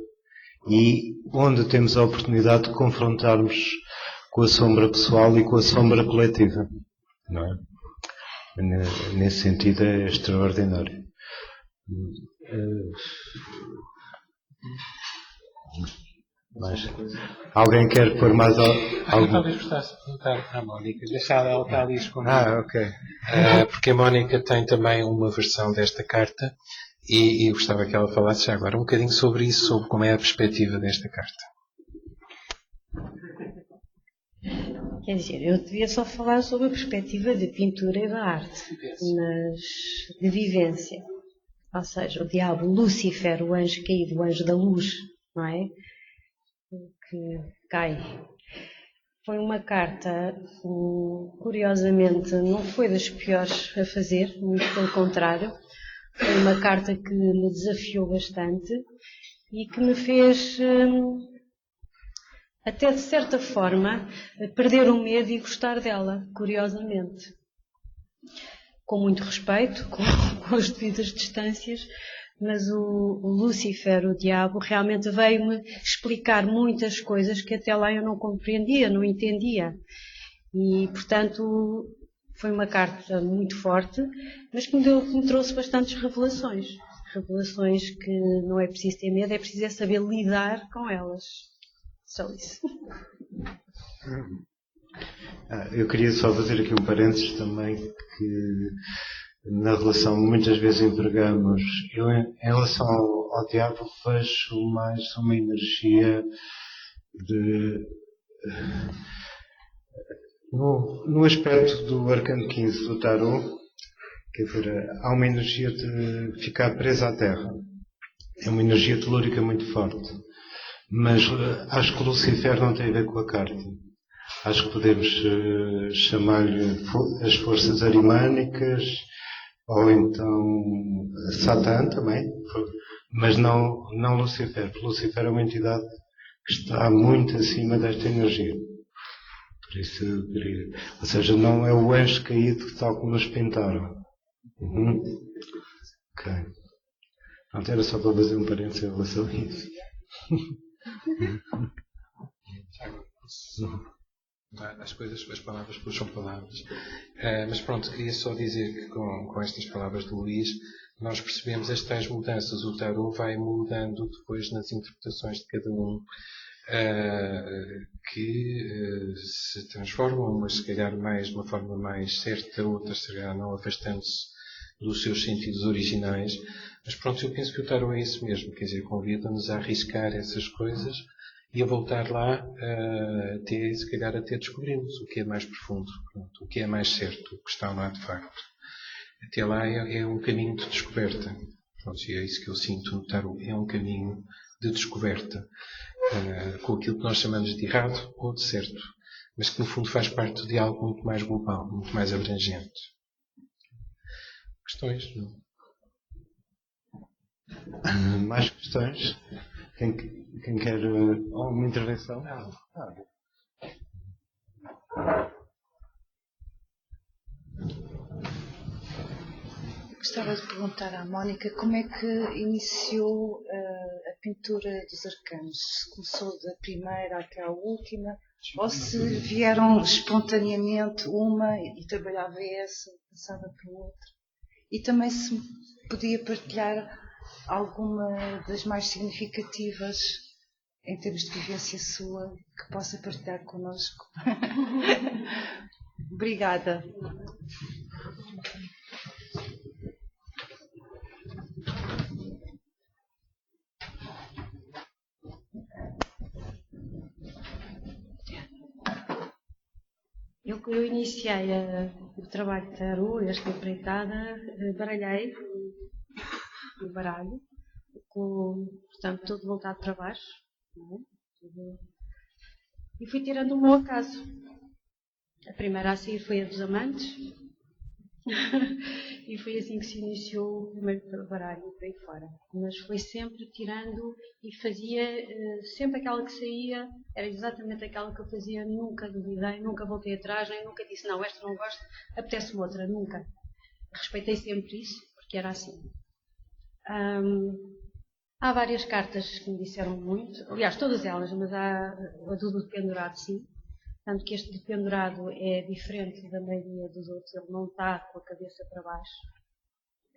e onde temos a oportunidade de confrontarmos com a sombra pessoal e com a sombra coletiva, não é? Nesse sentido é extraordinário. Mas, alguém quer pôr mais Eu talvez gostasse de perguntar à Mónica, deixar ela estar ali escondida. ok. Porque a Mónica tem também uma versão desta carta e gostava que ela falasse já agora um bocadinho sobre isso, sobre como é a perspectiva desta carta. Quer dizer, eu devia só falar sobre a perspectiva de pintura e da arte, mas de vivência. Ou seja, o diabo, Lúcifer, o anjo caído, o anjo da luz, não é? Que cai. Foi uma carta, curiosamente, não foi das piores a fazer, muito pelo contrário. Foi uma carta que me desafiou bastante e que me fez, até de certa forma, perder o medo e gostar dela, curiosamente. Com muito respeito, com as devidas distâncias, mas o Lúcifer, o diabo, realmente veio-me explicar muitas coisas que até lá eu não compreendia, não entendia. E, portanto, foi uma carta muito forte, mas que me trouxe bastantes revelações. Revelações que não é preciso ter medo, é preciso saber lidar com elas. Só isso. Eu queria só fazer aqui um parênteses também, que na relação que muitas vezes empregamos, eu em relação ao diabo vejo mais uma energia de no aspecto do arcano 15 do tarot, quer dizer, há uma energia de ficar presa à terra. É uma energia telúrica muito forte. Mas acho que Lucifer não tem a ver com a carta. Acho que podemos chamar-lhe as forças arimânicas, ou então Satã também, mas não Lucifer. Porque Lucifer é uma entidade que está muito acima desta energia. Por isso, ou seja, não é o anjo caído tal como nos pintaram. Ok. Pronto, era só para fazer um parênteses em relação a isso. As palavras puxam palavras. Mas pronto, queria só dizer que com estas palavras do Luís, nós percebemos as tais mudanças. O tarot vai mudando depois nas interpretações de cada um, que se transformam, mas se calhar mais de uma forma mais certa, outras se calhar não, afastando-se dos seus sentidos originais. Mas pronto, eu penso que o tarot é isso mesmo, quer dizer, convida-nos a arriscar essas coisas e a voltar lá se calhar até descobrirmos o que é mais profundo, pronto, o que é mais certo, o que está lá de facto. Até lá é um caminho de descoberta. Pronto, e é isso que eu sinto no tarot, é um caminho de descoberta, com aquilo que nós chamamos de errado ou de certo, mas que no fundo faz parte de algo muito mais global, muito mais abrangente. Questões? Não? Mais questões? Quem quer alguma intervenção? Gostava de perguntar à Mónica como é que iniciou a pintura dos arcanos. Se começou da primeira até à última, ou se vieram espontaneamente uma e trabalhava essa, passava para outra. E também se podia partilhar alguma das mais significativas em termos de vivência sua que possa partilhar connosco. Obrigada. Eu iniciei o trabalho de tarot, esta empreitada, baralhei o baralho, portanto, todo voltado para baixo, não é? E fui tirando o meu acaso. A primeira a sair foi a dos amantes, e foi assim que se iniciou o primeiro baralho, por aí fora. Mas foi sempre tirando e fazia, sempre aquela que saía, era exatamente aquela que eu fazia, nunca duvidei, nunca voltei atrás, nem nunca disse, não, esta não gosto, apetece-me outra, nunca. Respeitei sempre isso, porque era assim. Há várias cartas que me disseram muito, aliás, todas elas, mas há a do pendurado, sim. Tanto que este dependurado é diferente da maioria dos outros, ele não está com a cabeça para baixo.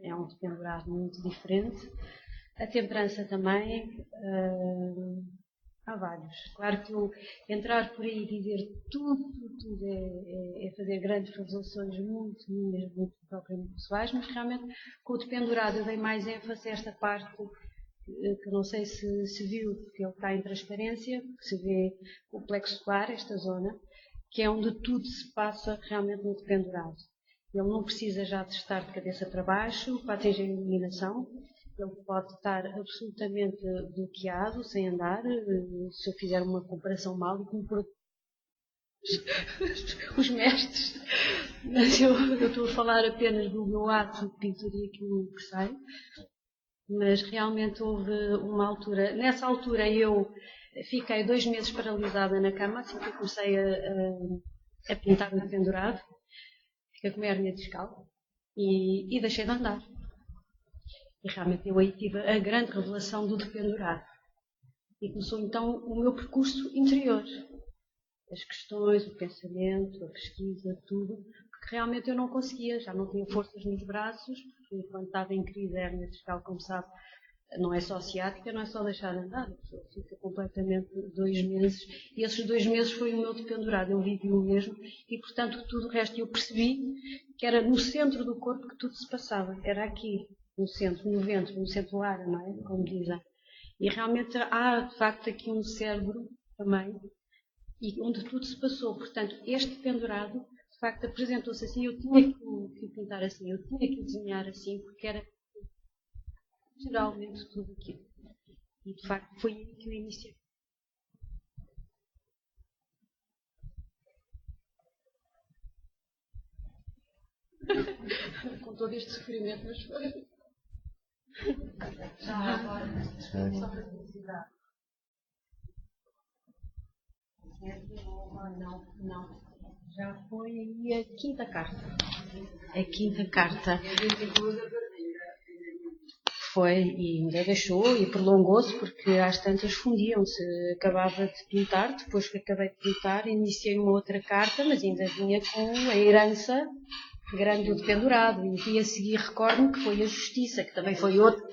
É um dependurado muito diferente. A temperança também, há vários. Claro que eu entrar por aí e dizer tudo é fazer grandes revelações muito minhas, muito propriamente pessoais, mas realmente com o dependurado eu dei mais ênfase a esta parte que não sei se viu, porque ele está em transparência, que se vê o plexo solar, esta zona, que é onde tudo se passa realmente no dependurado. Ele não precisa já de estar de cabeça para baixo para atingir a iluminação, ele pode estar absolutamente bloqueado, sem andar, se eu fizer uma comparação mal, como por os mestres, mas eu estou a falar apenas do meu ato de pintura e aquilo que sai. Mas realmente houve uma altura, nessa altura eu fiquei 2 meses paralisada na cama, assim que eu comecei a pintar no pendurado, fiquei com uma hérnia discal e deixei de andar. E realmente eu aí tive a grande revelação do dependurado. E começou então o meu percurso interior. As questões, o pensamento, a pesquisa, tudo, porque realmente eu não conseguia, já não tinha forças nos braços, porque quando estava em crise a hérnia discal, como sabe, Não é só ciática, não é só deixar andar, a pessoa fica completamente 2 meses, e esses 2 meses foi o meu dependurado, eu vivi o mesmo, e portanto tudo o resto eu percebi que era no centro do corpo que tudo se passava, era aqui, no centro, no ventre, no centro lar, não é? Como dizem. E realmente há de facto aqui um cérebro também, e onde tudo se passou, portanto este pendurado de facto apresentou-se assim, eu tinha que pintar assim, eu tinha que desenhar assim, porque era geralmente tudo aquilo. E de facto foi aí que eu iniciei. Com todo este sofrimento, mas foi. Já agora, só para publicidade. Não. Já foi aí a quinta carta. A quinta carta. Foi, e ainda deixou e prolongou-se porque às tantas fundiam-se. Acabava de pintar, depois que acabei de pintar, iniciei uma outra carta, mas ainda vinha com a herança grande do pendurado. E o dia a seguir recordo-me que foi a justiça, que também foi outro.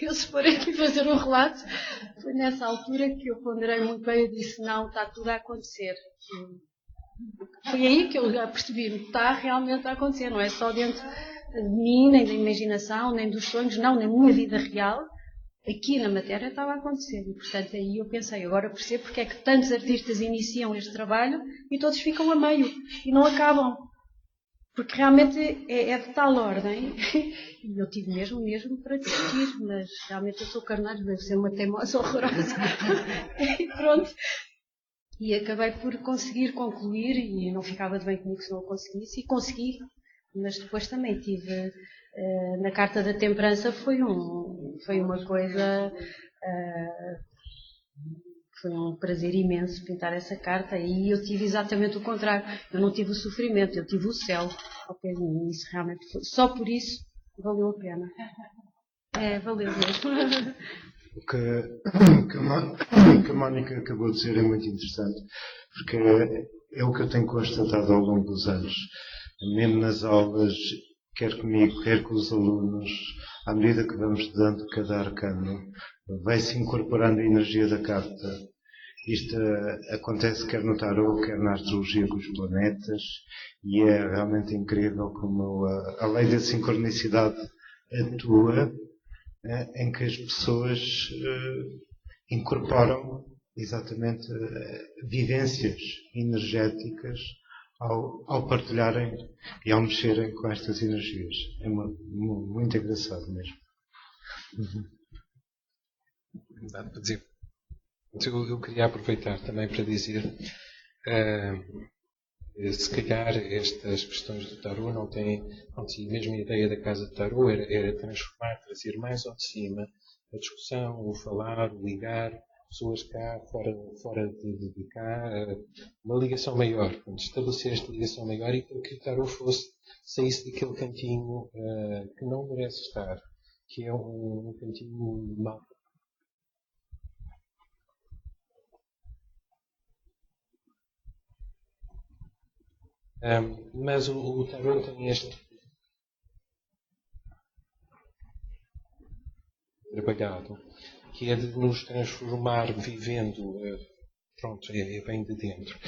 Eu se for aqui fazer um relato, foi nessa altura que eu ponderei muito bem e disse, não, está tudo a acontecer. Foi aí que eu já percebi, está realmente a acontecer, não é só dentro de mim, nem da imaginação, nem dos sonhos, não, na minha vida real, aqui na matéria estava a acontecer. E portanto aí eu pensei, agora percebo porque é que tantos artistas iniciam este trabalho e todos ficam a meio e não acabam. Porque realmente é de tal ordem, e eu tive mesmo para desistir, mas realmente eu sou carneiro, deve ser uma teimosa horrorosa. E pronto. E acabei por conseguir concluir, e não ficava de bem comigo se não o conseguisse, e consegui. Mas depois também tive, na Carta da Temperança foi uma coisa, foi um prazer imenso pintar essa carta, e eu tive exatamente o contrário. Eu não tive o sofrimento, eu tive o céu ao pé de mim, e isso realmente foi, só por isso valeu a pena. Valeu mesmo. O que a Mónica acabou de dizer é muito interessante, porque é o que eu tenho constatado ao longo dos anos, mesmo nas aulas, quer comigo, quer com os alunos, à medida que vamos dando cada arcano, vai-se incorporando a energia da carta. Isto acontece quer no tarot, quer na astrologia com os planetas, e é realmente incrível como a lei da sincronicidade atua, em que as pessoas incorporam exatamente vivências energéticas ao partilharem e ao mexerem com estas energias. É muito engraçado mesmo. Dá para dizer. Eu queria aproveitar também para dizer, se calhar estas questões do tarot não tinha a mesma ideia da casa de tarot, era transformar, trazer mais ao de cima a discussão, o falar, o ligar, pessoas cá, fora de cá, uma ligação maior, estabelecer esta ligação maior e para que o tarot saísse daquele cantinho que não merece estar, que é um cantinho mau. Mas o tarot tem este trabalhado, que é de nos transformar vivendo, pronto, bem de dentro.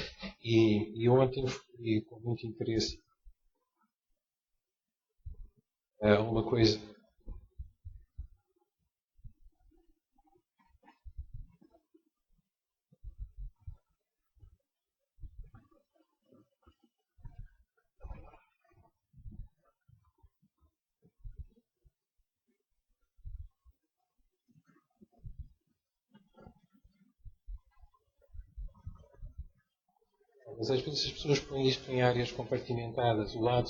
E ontem fui com muito interesse uma coisa. Mas às vezes as pessoas põem isto em áreas compartimentadas. O lado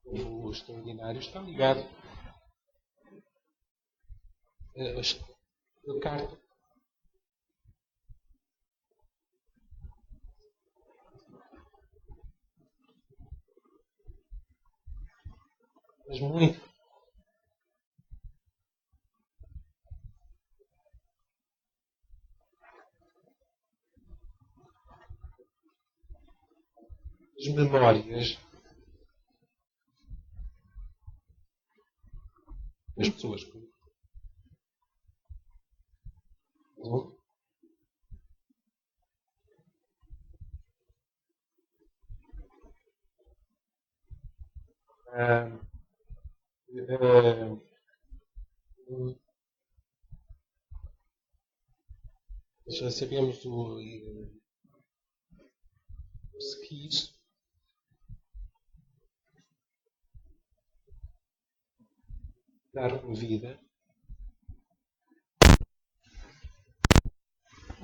o extraordinário está ligado a carta. Mas muito. As memórias Bom. Já sabemos o skis. Dar vida.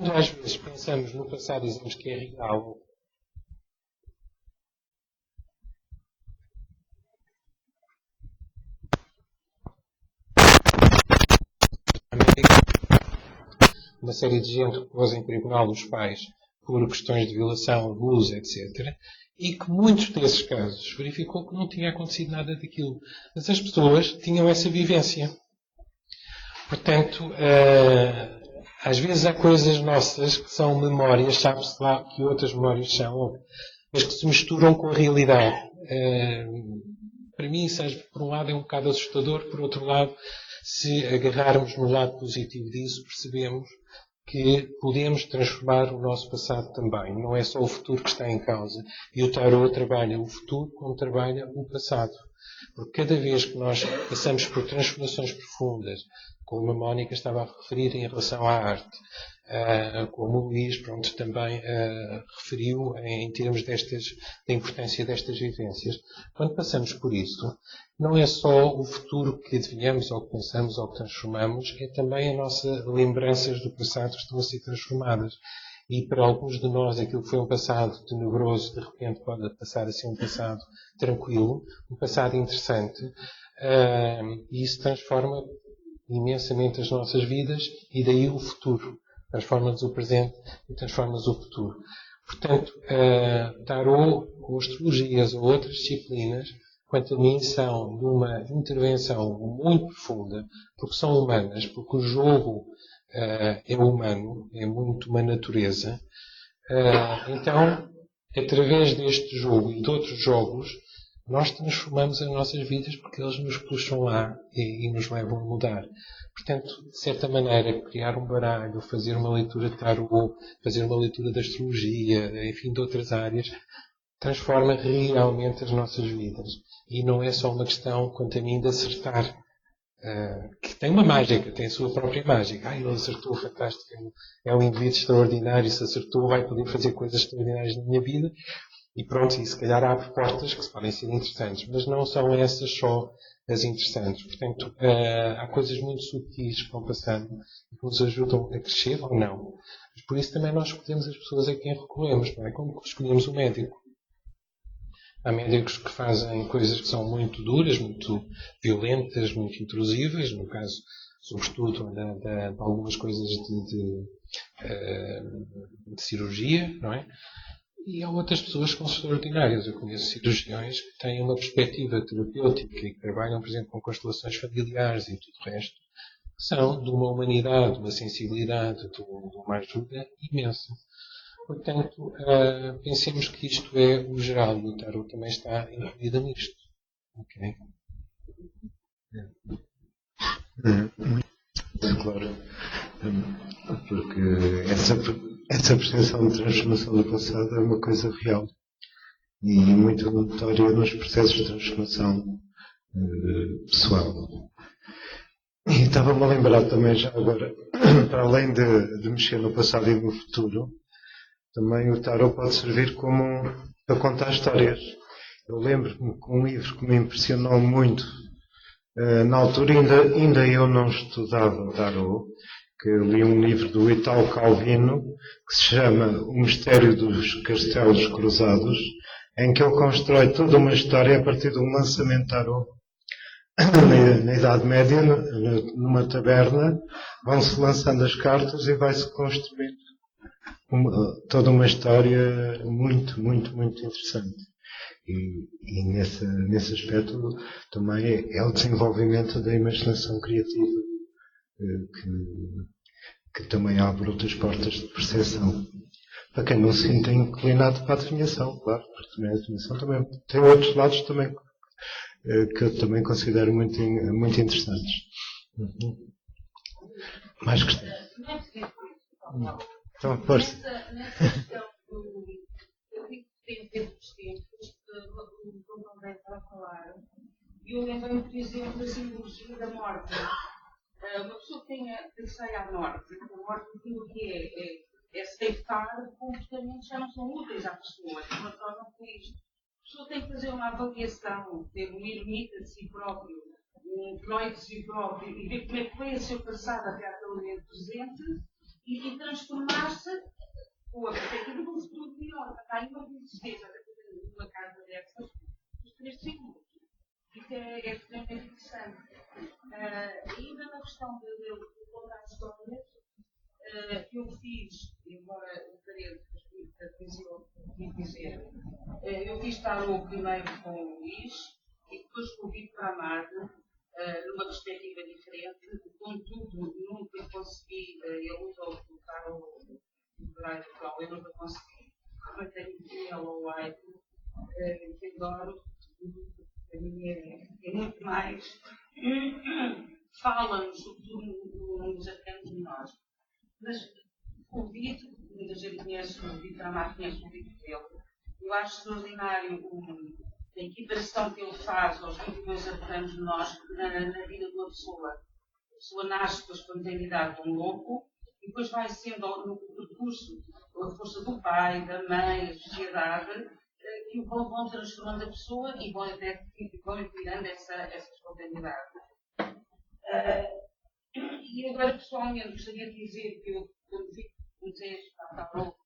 Às vezes pensamos no passado e dizemos que é real. Uma série de gente que pôs em tribunal os pais por questões de violação, abuso, etc. E que muitos desses casos verificou que não tinha acontecido nada daquilo. Mas as pessoas tinham essa vivência. Portanto, às vezes há coisas nossas que são memórias, sabe-se lá que outras memórias são, mas que se misturam com a realidade. Para mim, isso, por um lado, é um bocado assustador, por outro lado, se agarrarmos no lado positivo disso, percebemos que podemos transformar o nosso passado também. Não é só o futuro que está em causa. E o tarot trabalha o futuro como trabalha o passado. Porque cada vez que nós passamos por transformações profundas, como a Mónica estava a referir em relação à arte, como o Luís também referiu em termos da importância destas vivências, quando passamos por isso, não é só o futuro que adivinhamos ou que pensamos ou que transformamos, é também as nossas lembranças do passado que estão a ser transformadas. E para alguns de nós aquilo que foi um passado tenebroso, de repente pode passar a ser um passado tranquilo, um passado interessante, e isso transforma imensamente as nossas vidas, e daí o futuro. Transforma-nos o presente e transforma-nos o futuro. Portanto, tarot, ou astrologias ou outras disciplinas, quanto a mim, são de uma intervenção muito profunda, porque são humanas, porque o jogo é humano, é muito uma natureza. Então, através deste jogo e de outros jogos, nós transformamos as nossas vidas porque eles nos puxam lá e nos levam a mudar. Portanto, de certa maneira, criar um baralho, fazer uma leitura de tarot, fazer uma leitura de astrologia, enfim, de outras áreas, transforma realmente as nossas vidas. E não é só uma questão, quanto a mim, de acertar. Que tem uma mágica, tem a sua própria mágica. Ele acertou, fantástico, é um indivíduo extraordinário, se acertou, vai poder fazer coisas extraordinárias na minha vida. E pronto, e se calhar abre portas que podem ser interessantes, mas não são essas só as interessantes. Portanto, há coisas muito sutis que vão passando e que nos ajudam a crescer ou não. Mas por isso também nós escolhemos as pessoas a quem recorremos, não é? Como escolhemos o médico. Há médicos que fazem coisas que são muito duras, muito violentas, muito intrusivas, no caso, sobretudo, de algumas coisas de cirurgia, não é? E há outras pessoas que são extraordinárias. Eu conheço cirurgiões que têm uma perspectiva terapêutica e que trabalham, por exemplo, com constelações familiares e tudo o resto, que são de uma humanidade, de uma sensibilidade, de uma ajuda imensa. Portanto, pensemos que isto é o geral e o tarot também está incluído nisto. Ok? Claro. Porque essa percepção de transformação do passado é uma coisa real e muito notória nos processos de transformação pessoal. E estava-me a lembrar também já agora, para além de mexer no passado e no futuro, também o tarot pode servir como para contar histórias. Eu lembro-me que um livro que me impressionou muito, na altura ainda eu não estudava tarot, que li um livro do Italo Calvino, que se chama O Mistério dos Castelos Cruzados, em que ele constrói toda uma história a partir de um lançamento de tarot. Na Idade Média, numa taberna, vão-se lançando as cartas e vai-se construir toda uma história muito, muito, muito interessante. E nesse aspecto também é o desenvolvimento da imaginação criativa que também abre outras portas de percepção. Para quem não se sinta inclinado para a adivinhação, claro, porque também a adivinhação também tem outros lados também que eu também considero muito, muito interessantes. Mais questões? Então, força. Nessa questão eu digo que tem tempos como também para falar, e eu lembrei, por exemplo, da simbologia da morte. Uma pessoa que sai à morte, a morte aquilo que é ceifar comportamentos que já não são úteis à pessoa, que não tornam feliz. A pessoa tem que fazer uma avaliação, ter uma ermita de si próprio, um Freud de si próprio, e ver como é que foi o seu passado até aquele momento presente, e transformar-se com a perspectiva de um futuro melhor. Há aí uma resistência, até por uma carta dessas, dos 3 símbolos. Isso é extremamente interessante. Ainda na questão de contar histórias, eu fiz, embora o parente que dizer, eu fiz tarô primeiro com o Luís e depois com o Vítor Amado, numa perspectiva diferente, contudo nunca consegui, ele usou o tarô liberal atual, eu nunca consegui. Eu tenho o Yellow White, que adoro, a minha é muito mais, fala-nos nos arcanos de nós. Mas o Vítor, muita gente conhece o Vítor Amado, conhece o Vítor dele. Eu acho extraordinário a equiparação que ele faz aos 22 arcanos de nós na vida de uma pessoa. A pessoa nasce com a espontaneidade de um louco e depois vai sendo no percurso a força do pai, da mãe, a sociedade, que vão transformando a pessoa e vão virando essa espontaneidade. E agora, pessoalmente, gostaria de dizer que eu, quando comecei a estudar tarô,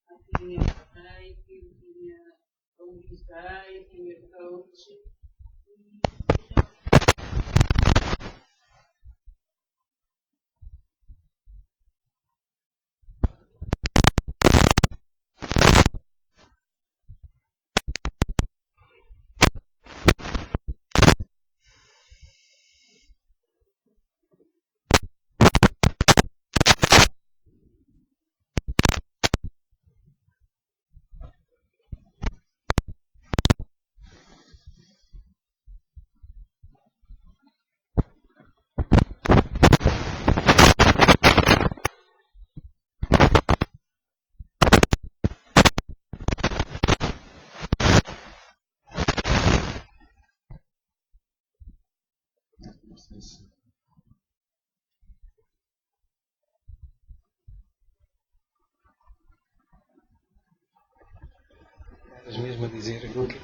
eu tinha Reiki, eu tinha a Unisei, eu tinha coach. Eras mesmo a dizer aquilo que.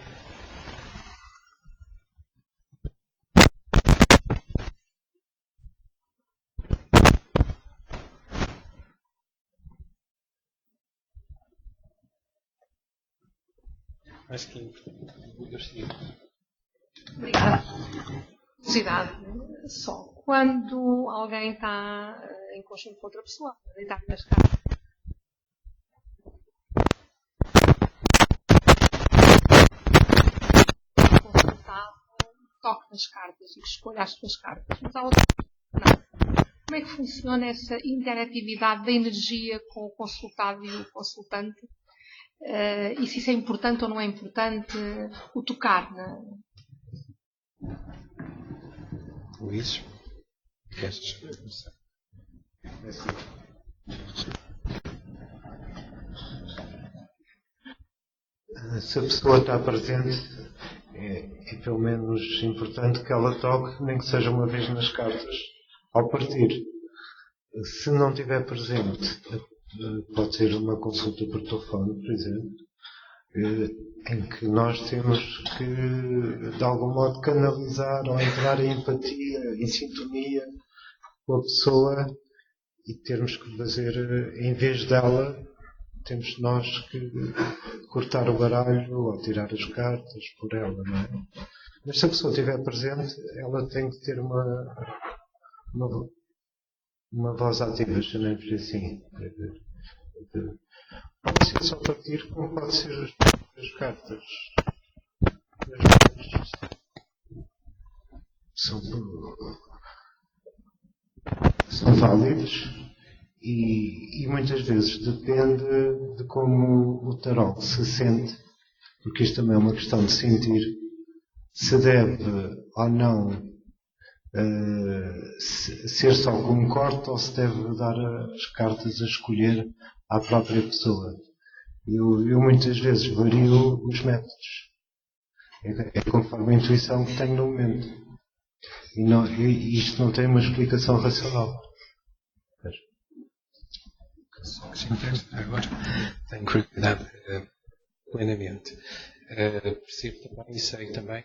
Acho que é importante. Obrigada. Curiosidade. Só quando alguém está em conjunto com outra pessoa, deitar nas cartas. Toque nas cartas e que escolha as suas cartas. Mas há outra não. Como é que funciona essa interatividade da energia com o consultado e o consultante? E se isso é importante ou não é importante? O tocar, né? Luís, queres começar? Se a pessoa está presente, é pelo menos importante que ela toque, nem que seja uma vez nas cartas, ao partir. Se não estiver presente, pode ser uma consulta por telefone, por exemplo, em que nós temos que, de algum modo, canalizar ou entrar em empatia, em sintonia com a pessoa e termos que fazer, em vez dela, temos nós que cortar o baralho ou tirar as cartas por ela, não é? Mas se a pessoa estiver presente, ela tem que ter uma voz ativa, chamemos assim. Pode ser só partir, como pode ser as cartas. São válidas e muitas vezes depende de como o tarot se sente, porque isto também é uma questão de sentir se deve ou não ser só como corte ou se deve dar as cartas a escolher à própria pessoa. Eu muitas vezes vario os métodos. É conforme a intuição que tenho no momento. E isto não tem uma explicação racional. Agora tenho curiosidade plenamente. Percebo também e sei também.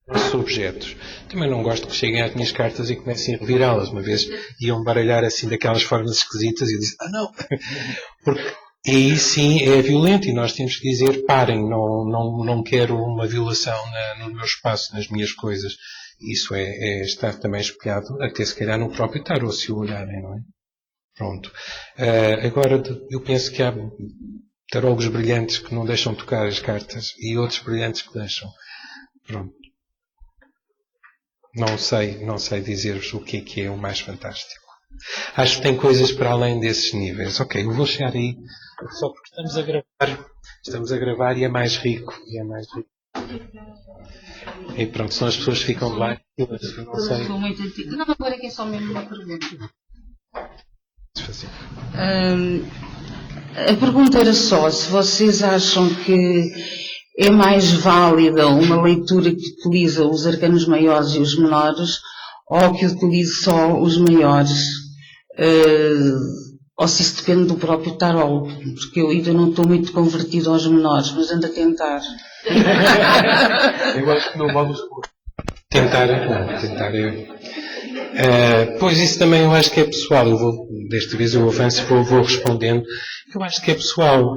Os objetos. Também não gosto que cheguem às minhas cartas e comecem a revirá-las. Uma vez iam baralhar assim daquelas formas esquisitas e eu disse, não! Porque aí sim é violento e nós temos que dizer, parem, não quero uma violação no meu espaço, nas minhas coisas. Isso está também espelhado, até se calhar no próprio tarot, se o olharem, não é? Pronto. Agora, eu penso que há tarólogos brilhantes que não deixam tocar as cartas e outros brilhantes que deixam. Pronto. Não sei dizer-vos o que é o mais fantástico. Acho que tem coisas para além desses níveis. Ok, eu vou chegar aí só porque estamos a gravar e é mais rico. E pronto, são as pessoas que ficam de lá. Eu não sei. Não, agora é que é só mesmo uma pergunta. A pergunta era só se vocês acham que é mais válida uma leitura que utiliza os arcanos maiores e os menores ou que utilize só os maiores? Ou se isso depende do próprio tarot? Porque eu ainda não estou muito convertido aos menores, mas ando a tentar. Eu acho que não vamos tentar pois isso também eu acho que é pessoal. Desta vez eu avanço e vou respondendo. Eu acho que é pessoal.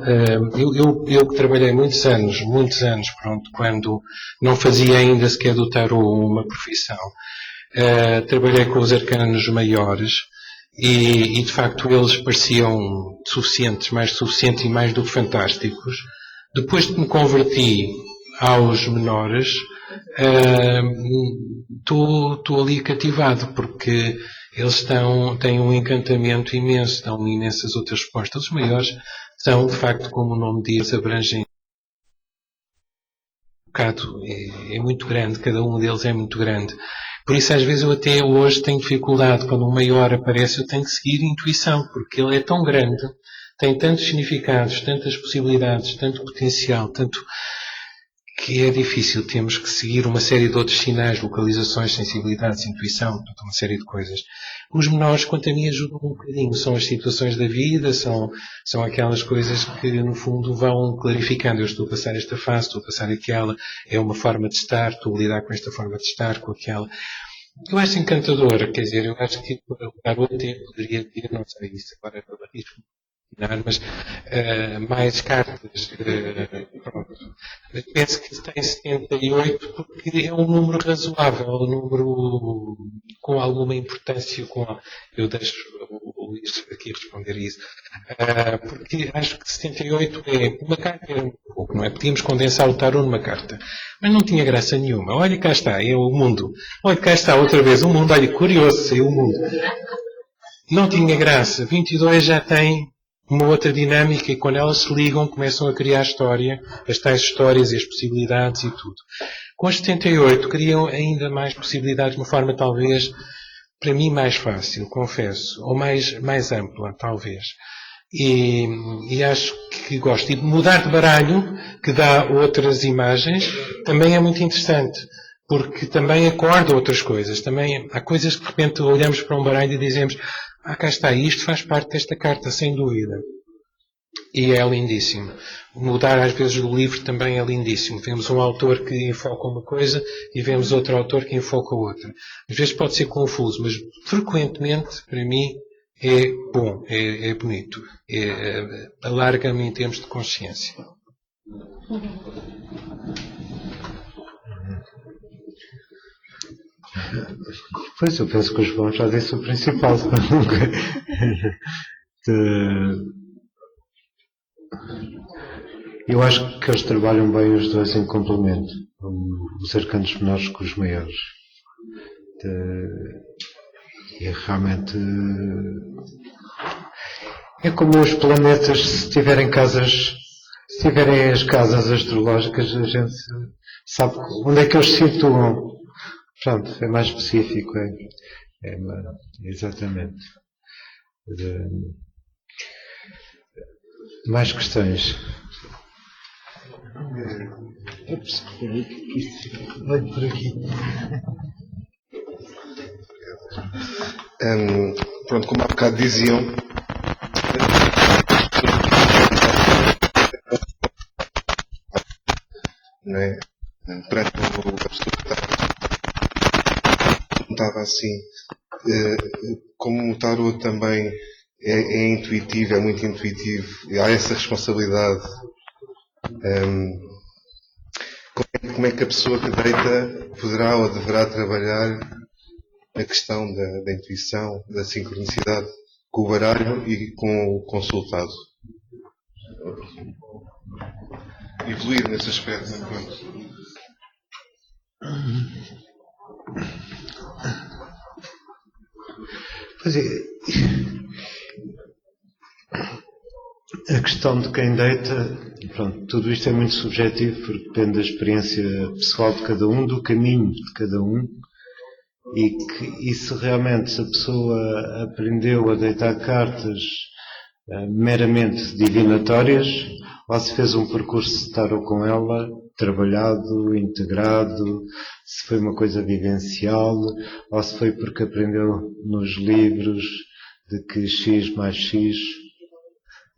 Eu que trabalhei muitos anos, pronto, quando não fazia ainda sequer do tarot uma profissão. Trabalhei com os arcanos maiores e de facto eles pareciam suficientes, mais suficientes e mais do que fantásticos. Depois de me converti aos menores, estou ali cativado, porque eles têm um encantamento imenso, dão imensas outras respostas. Os maiores são, de facto, como o nome diz, abrangem. É muito grande, cada um deles é muito grande. Por isso, às vezes, eu até hoje tenho dificuldade, quando o maior aparece, eu tenho que seguir a intuição, porque ele é tão grande, tem tantos significados, tantas possibilidades, tanto potencial, tanto que é difícil. Temos que seguir uma série de outros sinais, localizações, sensibilidades, intuição, uma série de coisas. Os menores, quanto a mim, ajudam um bocadinho. São as situações da vida, são aquelas coisas que, no fundo, vão clarificando. Eu estou a passar esta fase, estou a passar aquela, é uma forma de estar, estou a lidar com esta forma de estar, com aquela. Eu acho encantadora, quer dizer, eu acho que para o garoto poderia ter, não sei, isso agora é para risco. Mas mais cartas, pronto. Penso que tem 78 porque é um número razoável, um número com alguma importância. Eu deixo o Luís aqui responder isso, porque acho que 78 é uma carta, era um pouco, não é? Podíamos condensar o tarot numa carta, mas não tinha graça nenhuma. Olha, cá está, é o mundo. Olha, cá está outra vez o mundo. Olha, curioso, saiu o mundo. Não tinha graça. 22 já tem uma outra dinâmica e quando elas se ligam começam a criar história, as tais histórias e as possibilidades e tudo. Com as 78 criam ainda mais possibilidades de uma forma talvez, para mim, mais fácil, confesso, ou mais ampla, talvez. E acho que gosto. E mudar de baralho, que dá outras imagens, também é muito interessante. Porque também acorda outras coisas. Também há coisas que de repente olhamos para um baralho e dizemos: cá está, isto faz parte desta carta, sem dúvida. E é lindíssimo. Mudar às vezes do livro também é lindíssimo. Vemos um autor que enfoca uma coisa e vemos outro autor que enfoca outra. Às vezes pode ser confuso, mas frequentemente, para mim, é bom, é bonito. Alarga-me em termos de consciência. Pois, eu penso que os bons já disse o principal. Eu acho que eles trabalham bem os dois em complemento, os arcanos menores com os maiores. E realmente é como os planetas, se tiverem as casas astrológicas, a gente sabe onde é que eles se situam. Pronto, é mais específico, exatamente. Mais questões? Vai por aqui. Pronto, como há bocado diziam, não é? Perante a pessoa que estava assim, como o tarot também é intuitivo, é muito intuitivo, e há essa responsabilidade. Como é que a pessoa que deita poderá ou deverá trabalhar a questão da intuição, da sincronicidade com o baralho e com o consultado? Evoluir nesse aspecto, não é? Pois é, a questão de quem deita, pronto, tudo isto é muito subjetivo porque depende da experiência pessoal de cada um, do caminho de cada um, e se realmente a pessoa aprendeu a deitar cartas meramente divinatórias, ou se fez um percurso de tarot com ela, trabalhado, integrado, se foi uma coisa vivencial, ou se foi porque aprendeu nos livros de que X mais X.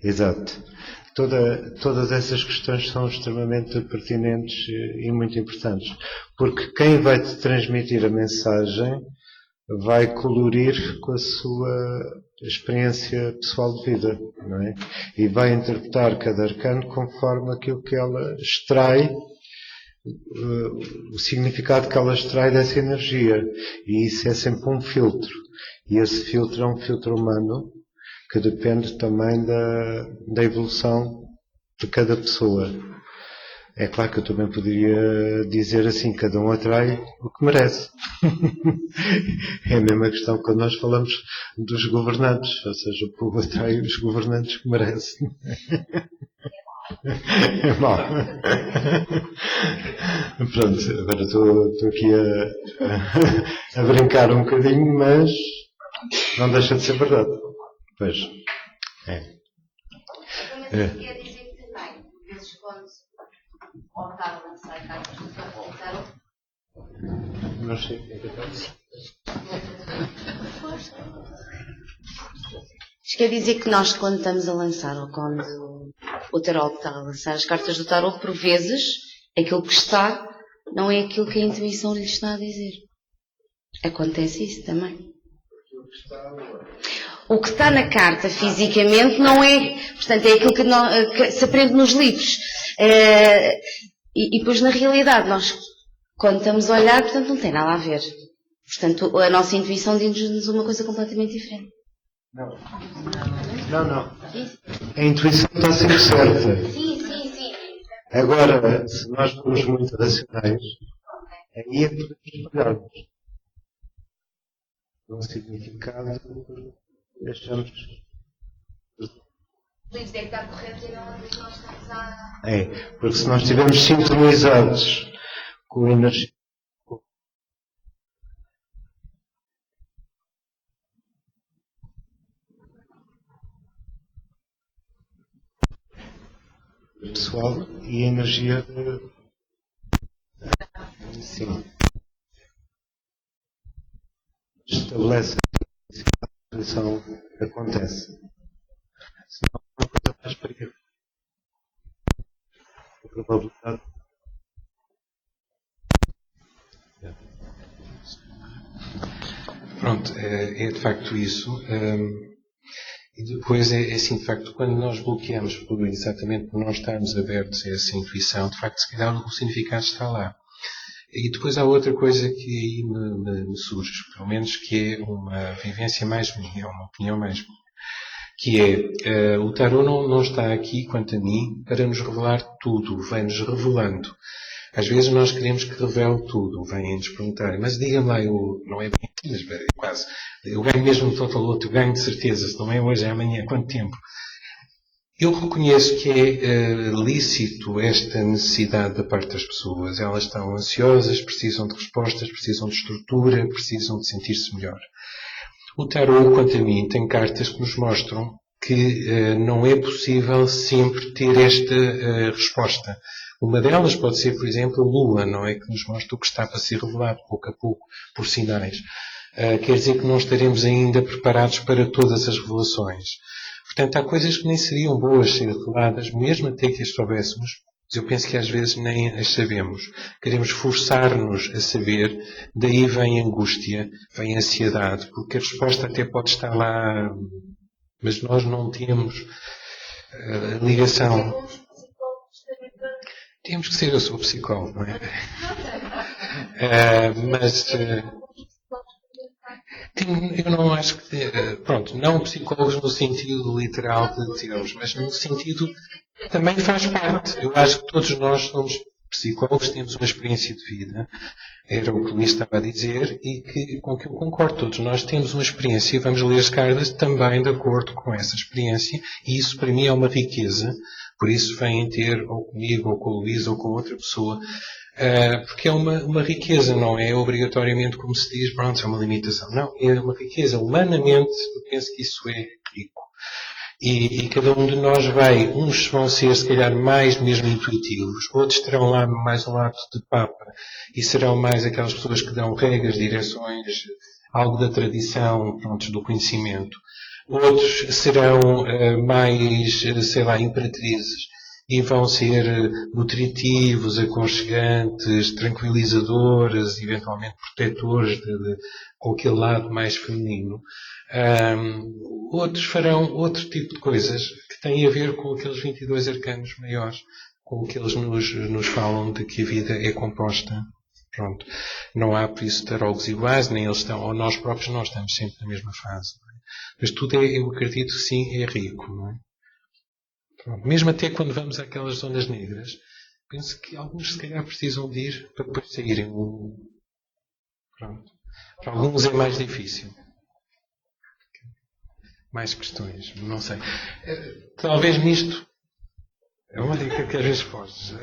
Exato. Todas essas questões são extremamente pertinentes e muito importantes, porque quem vai te transmitir a mensagem vai colorir com a sua experiência pessoal de vida, não é? E vai interpretar cada arcano conforme aquilo que ela extrai, o significado que ela extrai dessa energia. E isso é sempre um filtro. E esse filtro é um filtro humano que depende também da evolução de cada pessoa. É claro que eu também poderia dizer assim, cada um atrai o que merece. É a mesma questão quando nós falamos dos governantes, ou seja, o povo atrai os governantes que merece. É mau. Pronto, agora estou aqui a brincar um bocadinho, mas não deixa de ser verdade. Pois. Mas quer dizer que também, por vezes, quando optar a lançar cartas do tarot. Não sei o que é que acontece. Isto quer dizer que nós, quando estamos a lançar, ou quando o tarot está a lançar as cartas do tarot, por vezes, aquilo que está não é aquilo que a intuição lhe está a dizer. Acontece isso também. O que está na carta fisicamente não é, portanto, é aquilo que se aprende nos livros. E depois, na realidade, nós, quando estamos a olhar, portanto, não tem nada a ver. Portanto, a nossa intuição diz-nos uma coisa completamente diferente. Não. A intuição está sempre certa. Sim. Agora, se nós formos muito racionais, aí é que podemos espalhar-nos. Um significado, deixamos Luís deve estar correto e não nós estamos a... É, porque se nós estivermos sintonizados com a energia pessoal e a energia sim estabelece a posição acontece. Senão é uma coisa mais perigosa. A probabilidade. Pronto, é de facto isso. E depois é assim, de facto, quando nós bloqueamos exatamente por não estarmos abertos a essa intuição, de facto, se calhar o significado está lá. E depois há outra coisa que aí me surge, pelo menos que é uma vivência mais minha, uma opinião mais minha, que é, o tarot não está aqui, quanto a mim, para nos revelar tudo, vem-nos revelando. Às vezes nós queremos que revele tudo, vêm-nos perguntar, mas diga-me lá, não é bem assim, mas é quase, eu ganho mesmo no total outro, eu ganho de certeza, se não é hoje, é amanhã, quanto tempo? Eu reconheço que é lícito esta necessidade da parte das pessoas. Elas estão ansiosas, precisam de respostas, precisam de estrutura, precisam de sentir-se melhor. O tarot, quanto a mim, tem cartas que nos mostram que não é possível sempre ter esta resposta. Uma delas pode ser, por exemplo, a Lua, não é? Que nos mostra o que está para ser revelado, pouco a pouco, por sinais. Quer dizer que não estaremos ainda preparados para todas as revelações. Portanto, há coisas que nem seriam boas ser reveladas, mesmo até que as soubéssemos, mas eu penso que às vezes nem as sabemos. Queremos forçar-nos a saber, daí vem angústia, vem ansiedade, porque a resposta até pode estar lá, mas nós não temos ligação. Temos que ser, eu sou psicólogo, não é? Eu não acho que... Pronto, não psicólogos no sentido literal de termos, mas no sentido... Também faz parte. Eu acho que todos nós somos psicólogos, temos uma experiência de vida. Era o que o Luís estava a dizer e com que eu concordo. Todos nós temos uma experiência e vamos ler as cartas também de acordo com essa experiência. E isso para mim é uma riqueza. Por isso vêm ter ou comigo, ou com o Luís, ou com outra pessoa... porque é uma riqueza, não é obrigatoriamente, como se diz, pronto, é uma limitação. Não, é uma riqueza. Humanamente, eu penso que isso é rico. E cada um de nós uns vão ser, se calhar, mais mesmo intuitivos, outros terão lá mais um lado de papa, e serão mais aquelas pessoas que dão regras, direções, algo da tradição, pronto, do conhecimento. Outros serão mais, sei lá, imperatrizes. E vão ser nutritivos, aconchegantes, tranquilizadores, eventualmente protetores com aquele lado mais feminino. Outros farão outro tipo de coisas que têm a ver com aqueles 22 arcanos maiores, com o que eles nos falam de que a vida é composta. Pronto. Não há por isso tarólogos iguais, nem eles estão, ou nós próprios não estamos sempre na mesma fase. Não é? Mas tudo eu acredito que sim, é rico, não é? Mesmo até quando vamos àquelas zonas negras, penso que alguns se calhar precisam de ir para depois saírem. Pronto. Para alguns é mais difícil. Mais questões, não sei. Talvez nisto, é uma dica que às vezes podes.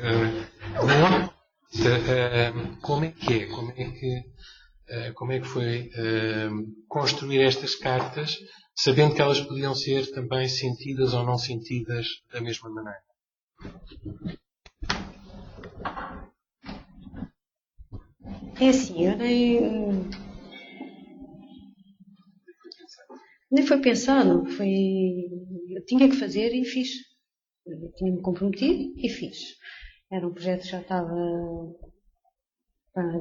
Como é que é? Como é que foi construir estas cartas, sabendo que elas podiam ser também sentidas ou não sentidas da mesma maneira? É assim, eu nem foi pensado, eu tinha que fazer e fiz. Eu tinha-me comprometido e fiz. Era um projeto que já estava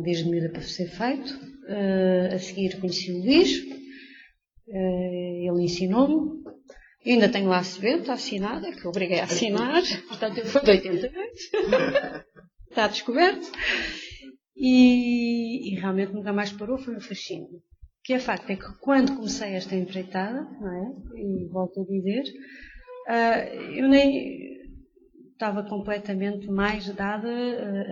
desde miúda para ser feito. A seguir conheci o Luís, ele ensinou-me. Eu ainda tenho lá a sebenta assinada, que eu obriguei a assinar, portanto foi de 88. Está descoberto. E realmente nunca mais parou, foi um fascínio. O que é facto é que quando comecei esta empreitada, não é? E volto a dizer, eu nem estava completamente mais dada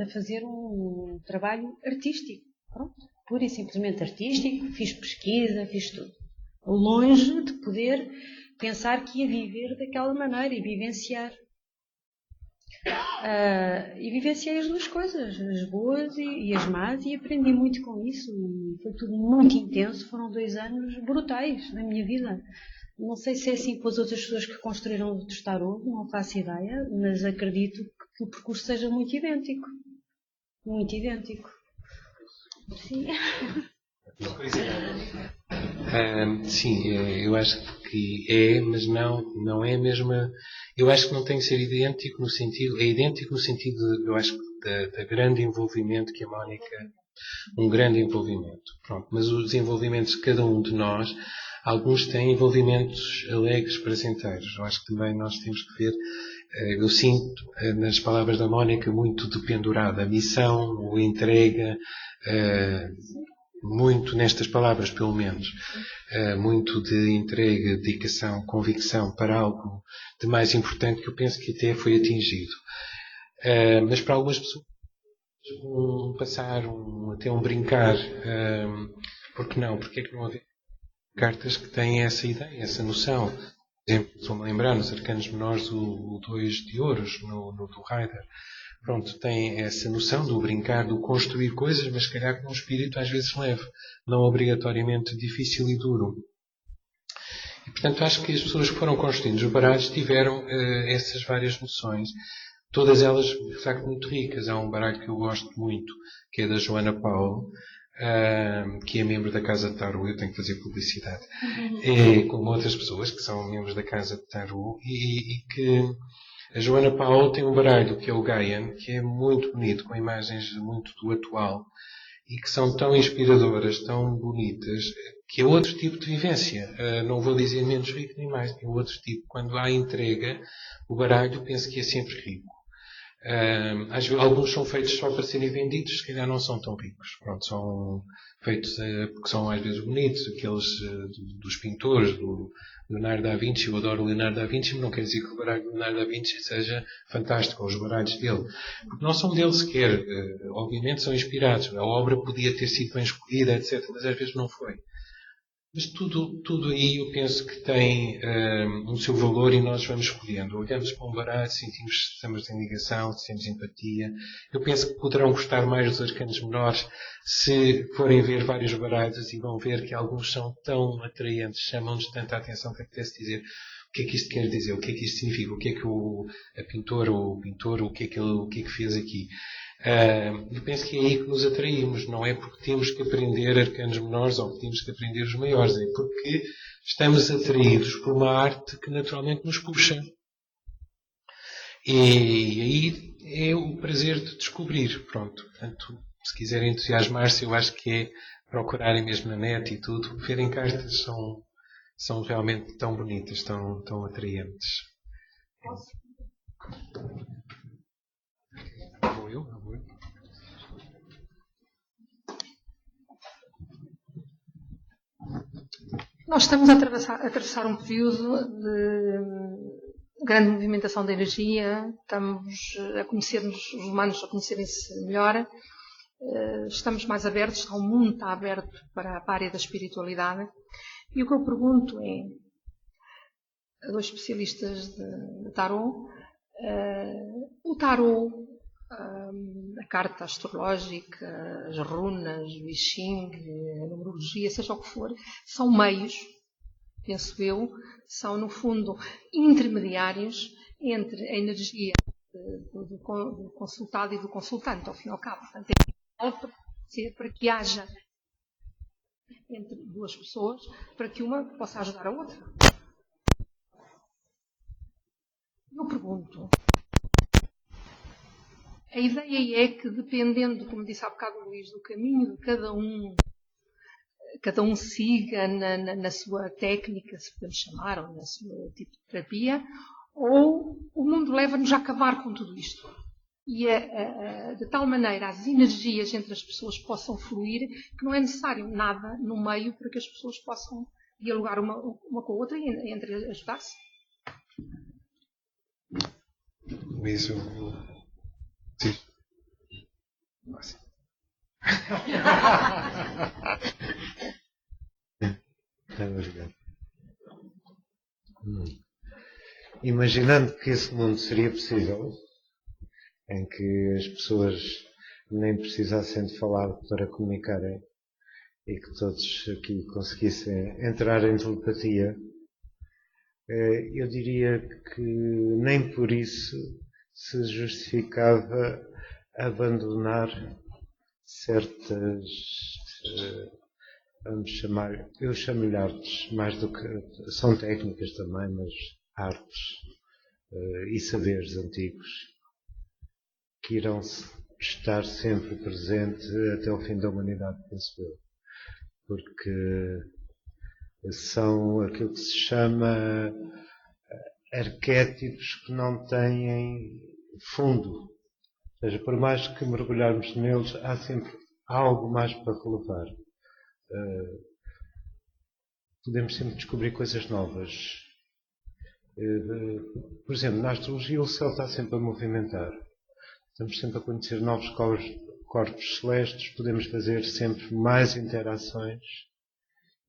a fazer um trabalho artístico. Pronto, pura e simplesmente artístico, fiz pesquisa, fiz tudo. Longe de poder pensar que ia viver daquela maneira e vivenciar. E vivenciei as duas coisas, as boas e as más, e aprendi muito com isso. E foi tudo muito intenso, foram 2 anos brutais na minha vida. Não sei se é assim com as outras pessoas que construíram o tarô, não faço ideia, mas acredito que o percurso seja muito idêntico. Muito idêntico. Sim. Sim, eu acho que mas não é a mesma. Eu acho que não tem que ser idêntico no sentido. É idêntico no sentido, eu acho, da grande envolvimento que a Mónica. Um grande envolvimento. Pronto, mas os envolvimentos de cada um de nós, alguns têm envolvimentos alegres, prazenteiros. Eu acho que também nós temos que ver. Eu sinto nas palavras da Mónica muito dependurada. A missão, a entrega. Muito nestas palavras, pelo menos, muito de entrega, dedicação, convicção para algo de mais importante que eu penso que até foi atingido. Mas para algumas pessoas, até um brincar, porque não? Porque é que não haver cartas que têm essa ideia, essa noção? Por exemplo, estou-me a lembrar, nos arcanos menores, o 2 de ouros, no do Rider. Pronto, tem essa noção do brincar, do construir coisas, mas se calhar com um espírito às vezes leve, não obrigatoriamente difícil e duro. E, portanto, acho que as pessoas que foram construindo os baralhos tiveram essas várias noções, todas elas, de facto, muito ricas. Há um baralho que eu gosto muito, que é da Joana Paulo, que é membro da Casa de Tarot. Eu tenho que fazer publicidade. Como outras pessoas que são membros da Casa de Tarot e que... A Joana Paulo tem um baralho que é o Gaian, que é muito bonito, com imagens muito do atual e que são tão inspiradoras, tão bonitas, que é outro tipo de vivência. Não vou dizer menos rico nem mais, é outro tipo. Quando há entrega, o baralho penso que é sempre rico. Alguns são feitos só para serem vendidos, se calhar não são tão ricos. Pronto, são feitos porque são às vezes bonitos, aqueles dos pintores, do Leonardo da Vinci. Eu adoro o Leonardo da Vinci, mas não quer dizer que o baralho do Leonardo da Vinci seja fantástico, ou os baralhos dele. Porque não são dele sequer. Obviamente são inspirados. A obra podia ter sido bem escolhida, etc., mas às vezes não foi. Mas tudo aí eu penso que tem um seu valor e nós vamos escolhendo. Olhamos para um baralho, sentimos que estamos em ligação, sentimos empatia. Eu penso que poderão gostar mais dos arcanos menores se forem ver vários baralhos e vão ver que alguns são tão atraentes, chamam-nos tanta atenção que apetece dizer o que é que isto quer dizer, o que é que isto significa, o que é que a pintora ou o pintor, o que é que fez aqui. Eu penso que é aí que nos atraímos, não é porque temos que aprender arcanos menores ou que temos que aprender os maiores, é porque estamos atraídos por uma arte que naturalmente nos puxa. E aí é o prazer de descobrir. Pronto, portanto, se quiserem entusiasmar-se, eu acho que é procurarem mesmo na net e tudo, verem cartas são realmente tão bonitas, tão atraentes. Vou eu? Nós estamos a atravessar um período de grande movimentação de energia, estamos a conhecermos, os humanos a conhecerem-se melhor, estamos mais abertos, o mundo está aberto para a área da espiritualidade. E o que eu pergunto a 2 especialistas de tarot, o tarot, a carta astrológica, as runas, o I Ching, a numerologia, seja o que for, são meios, penso eu, são no fundo intermediários entre a energia do consultado e do consultante, ao fim e ao cabo. Portanto, é para que haja entre 2 pessoas, para que uma possa ajudar a outra. Eu pergunto, a ideia é que, dependendo, como disse há bocado o Luís, do caminho de cada um siga na sua técnica, se podemos chamar, ou na sua tipo de terapia, ou o mundo leva-nos a acabar com tudo isto. E de tal maneira as energias entre as pessoas possam fluir que não é necessário nada no meio para que as pessoas possam dialogar uma com a outra e entre ajudar-se. Luís, sim. imaginando que esse mundo seria possível, em que as pessoas nem precisassem de falar para comunicarem e que todos aqui conseguissem entrar em telepatia, eu diria que nem por isso se justificava abandonar certas, vamos chamar, eu chamo-lhe artes, mais do que, são técnicas também, mas artes e saberes antigos que irão estar sempre presentes até o fim da humanidade, penso eu. Porque são aquilo que se chama arquétipos que não têm fundo. Ou seja, por mais que mergulharmos neles, há sempre algo mais para relevar. Podemos sempre descobrir coisas novas. Por exemplo, na astrologia o céu está sempre a movimentar. Estamos sempre a conhecer novos corpos celestes, podemos fazer sempre mais interações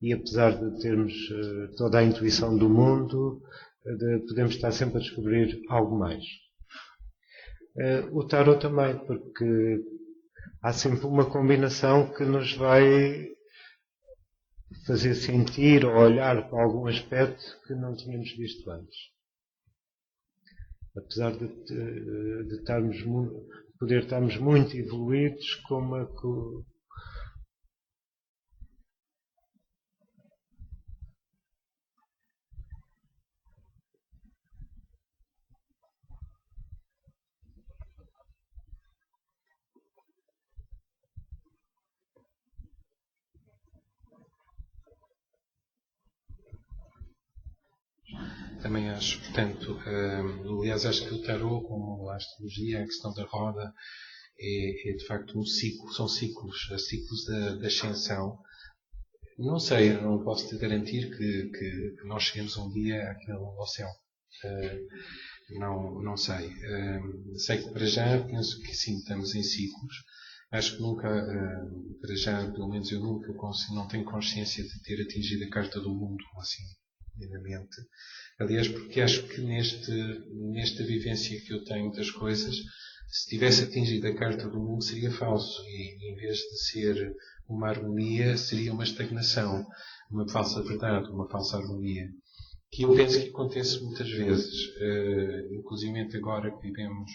e apesar de termos toda a intuição do mundo, podemos estar sempre a descobrir algo mais. O tarot também, porque há sempre uma combinação que nos vai fazer sentir ou olhar para algum aspecto que não tínhamos visto antes. Apesar de poder estarmos muito evoluídos, como a Também acho, portanto, aliás, acho que o tarot, como a astrologia, a questão da roda, é de facto um ciclo, são ciclos da ascensão. Não sei, não posso te garantir que nós cheguemos um dia ao céu. Não sei. Sei que para já, penso que sim, estamos em ciclos. Acho que nunca, para já, pelo menos eu nunca não tenho consciência de ter atingido a carta do mundo, assim, plenamente. Aliás, porque acho que nesta vivência que eu tenho das coisas, se tivesse atingido a carta do mundo seria falso e em vez de ser uma harmonia seria uma estagnação, uma falsa verdade, uma falsa harmonia, que eu penso que acontece muitas vezes, inclusive agora que vivemos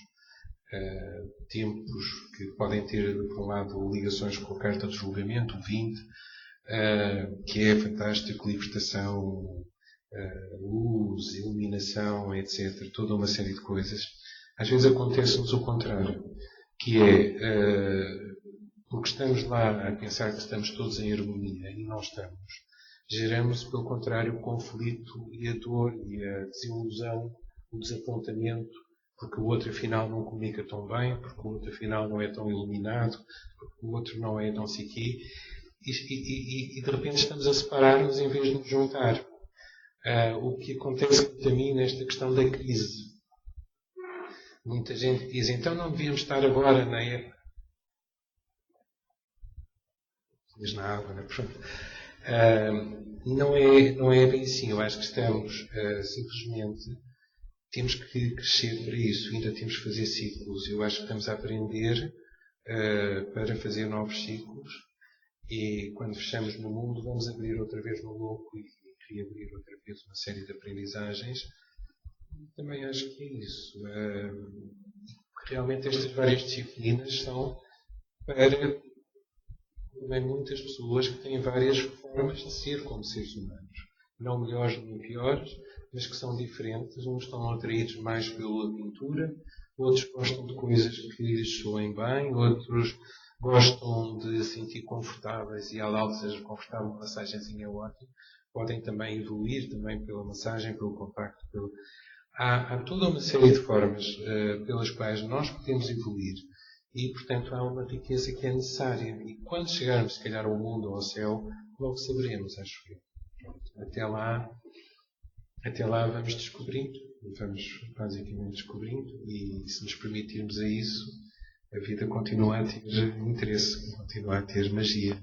tempos que podem ter, por um lado, ligações com a carta de julgamento, o 20, que é fantástico, libertação, luz, iluminação, etc., toda uma série de coisas. Às vezes acontece-nos o contrário, que é, porque estamos lá a pensar que estamos todos em harmonia e não estamos, geramos, pelo contrário, o conflito e a dor e a desilusão, o desapontamento, porque o outro afinal não comunica tão bem, porque o outro afinal não é tão iluminado, porque o outro não é não sei quê, e de repente estamos a separar-nos em vez de nos juntar. O que acontece a mim nesta questão da crise. Muita gente diz, então não devíamos estar agora na época. Diz na água, não é? Não é bem assim. Eu acho que estamos simplesmente. Temos que crescer para isso. Ainda temos que fazer ciclos. Eu acho que estamos a aprender para fazer novos ciclos. E quando fechamos no mundo, vamos abrir outra vez no louco e reabrir outra vez uma série de aprendizagens. Também acho que é isso. Realmente estas várias disciplinas são para também muitas pessoas que têm várias formas de ser como seres humanos. Não melhores nem piores, mas que são diferentes. Uns estão atraídos mais pela pintura, outros gostam de coisas que lhes soem bem, outros gostam de se sentir confortáveis e ao seja confortável, uma massagenzinha é ótima. Podem também evoluir também pela massagem, pelo contacto. Há toda uma série de formas pelas quais nós podemos evoluir e, portanto, há uma riqueza que é necessária. E quando chegarmos, se calhar, ao mundo ou ao céu, logo saberemos, acho eu. Até lá vamos descobrindo, vamos basicamente descobrindo e, se nos permitirmos a isso, a vida continua a ter interesse, continua a ter magia.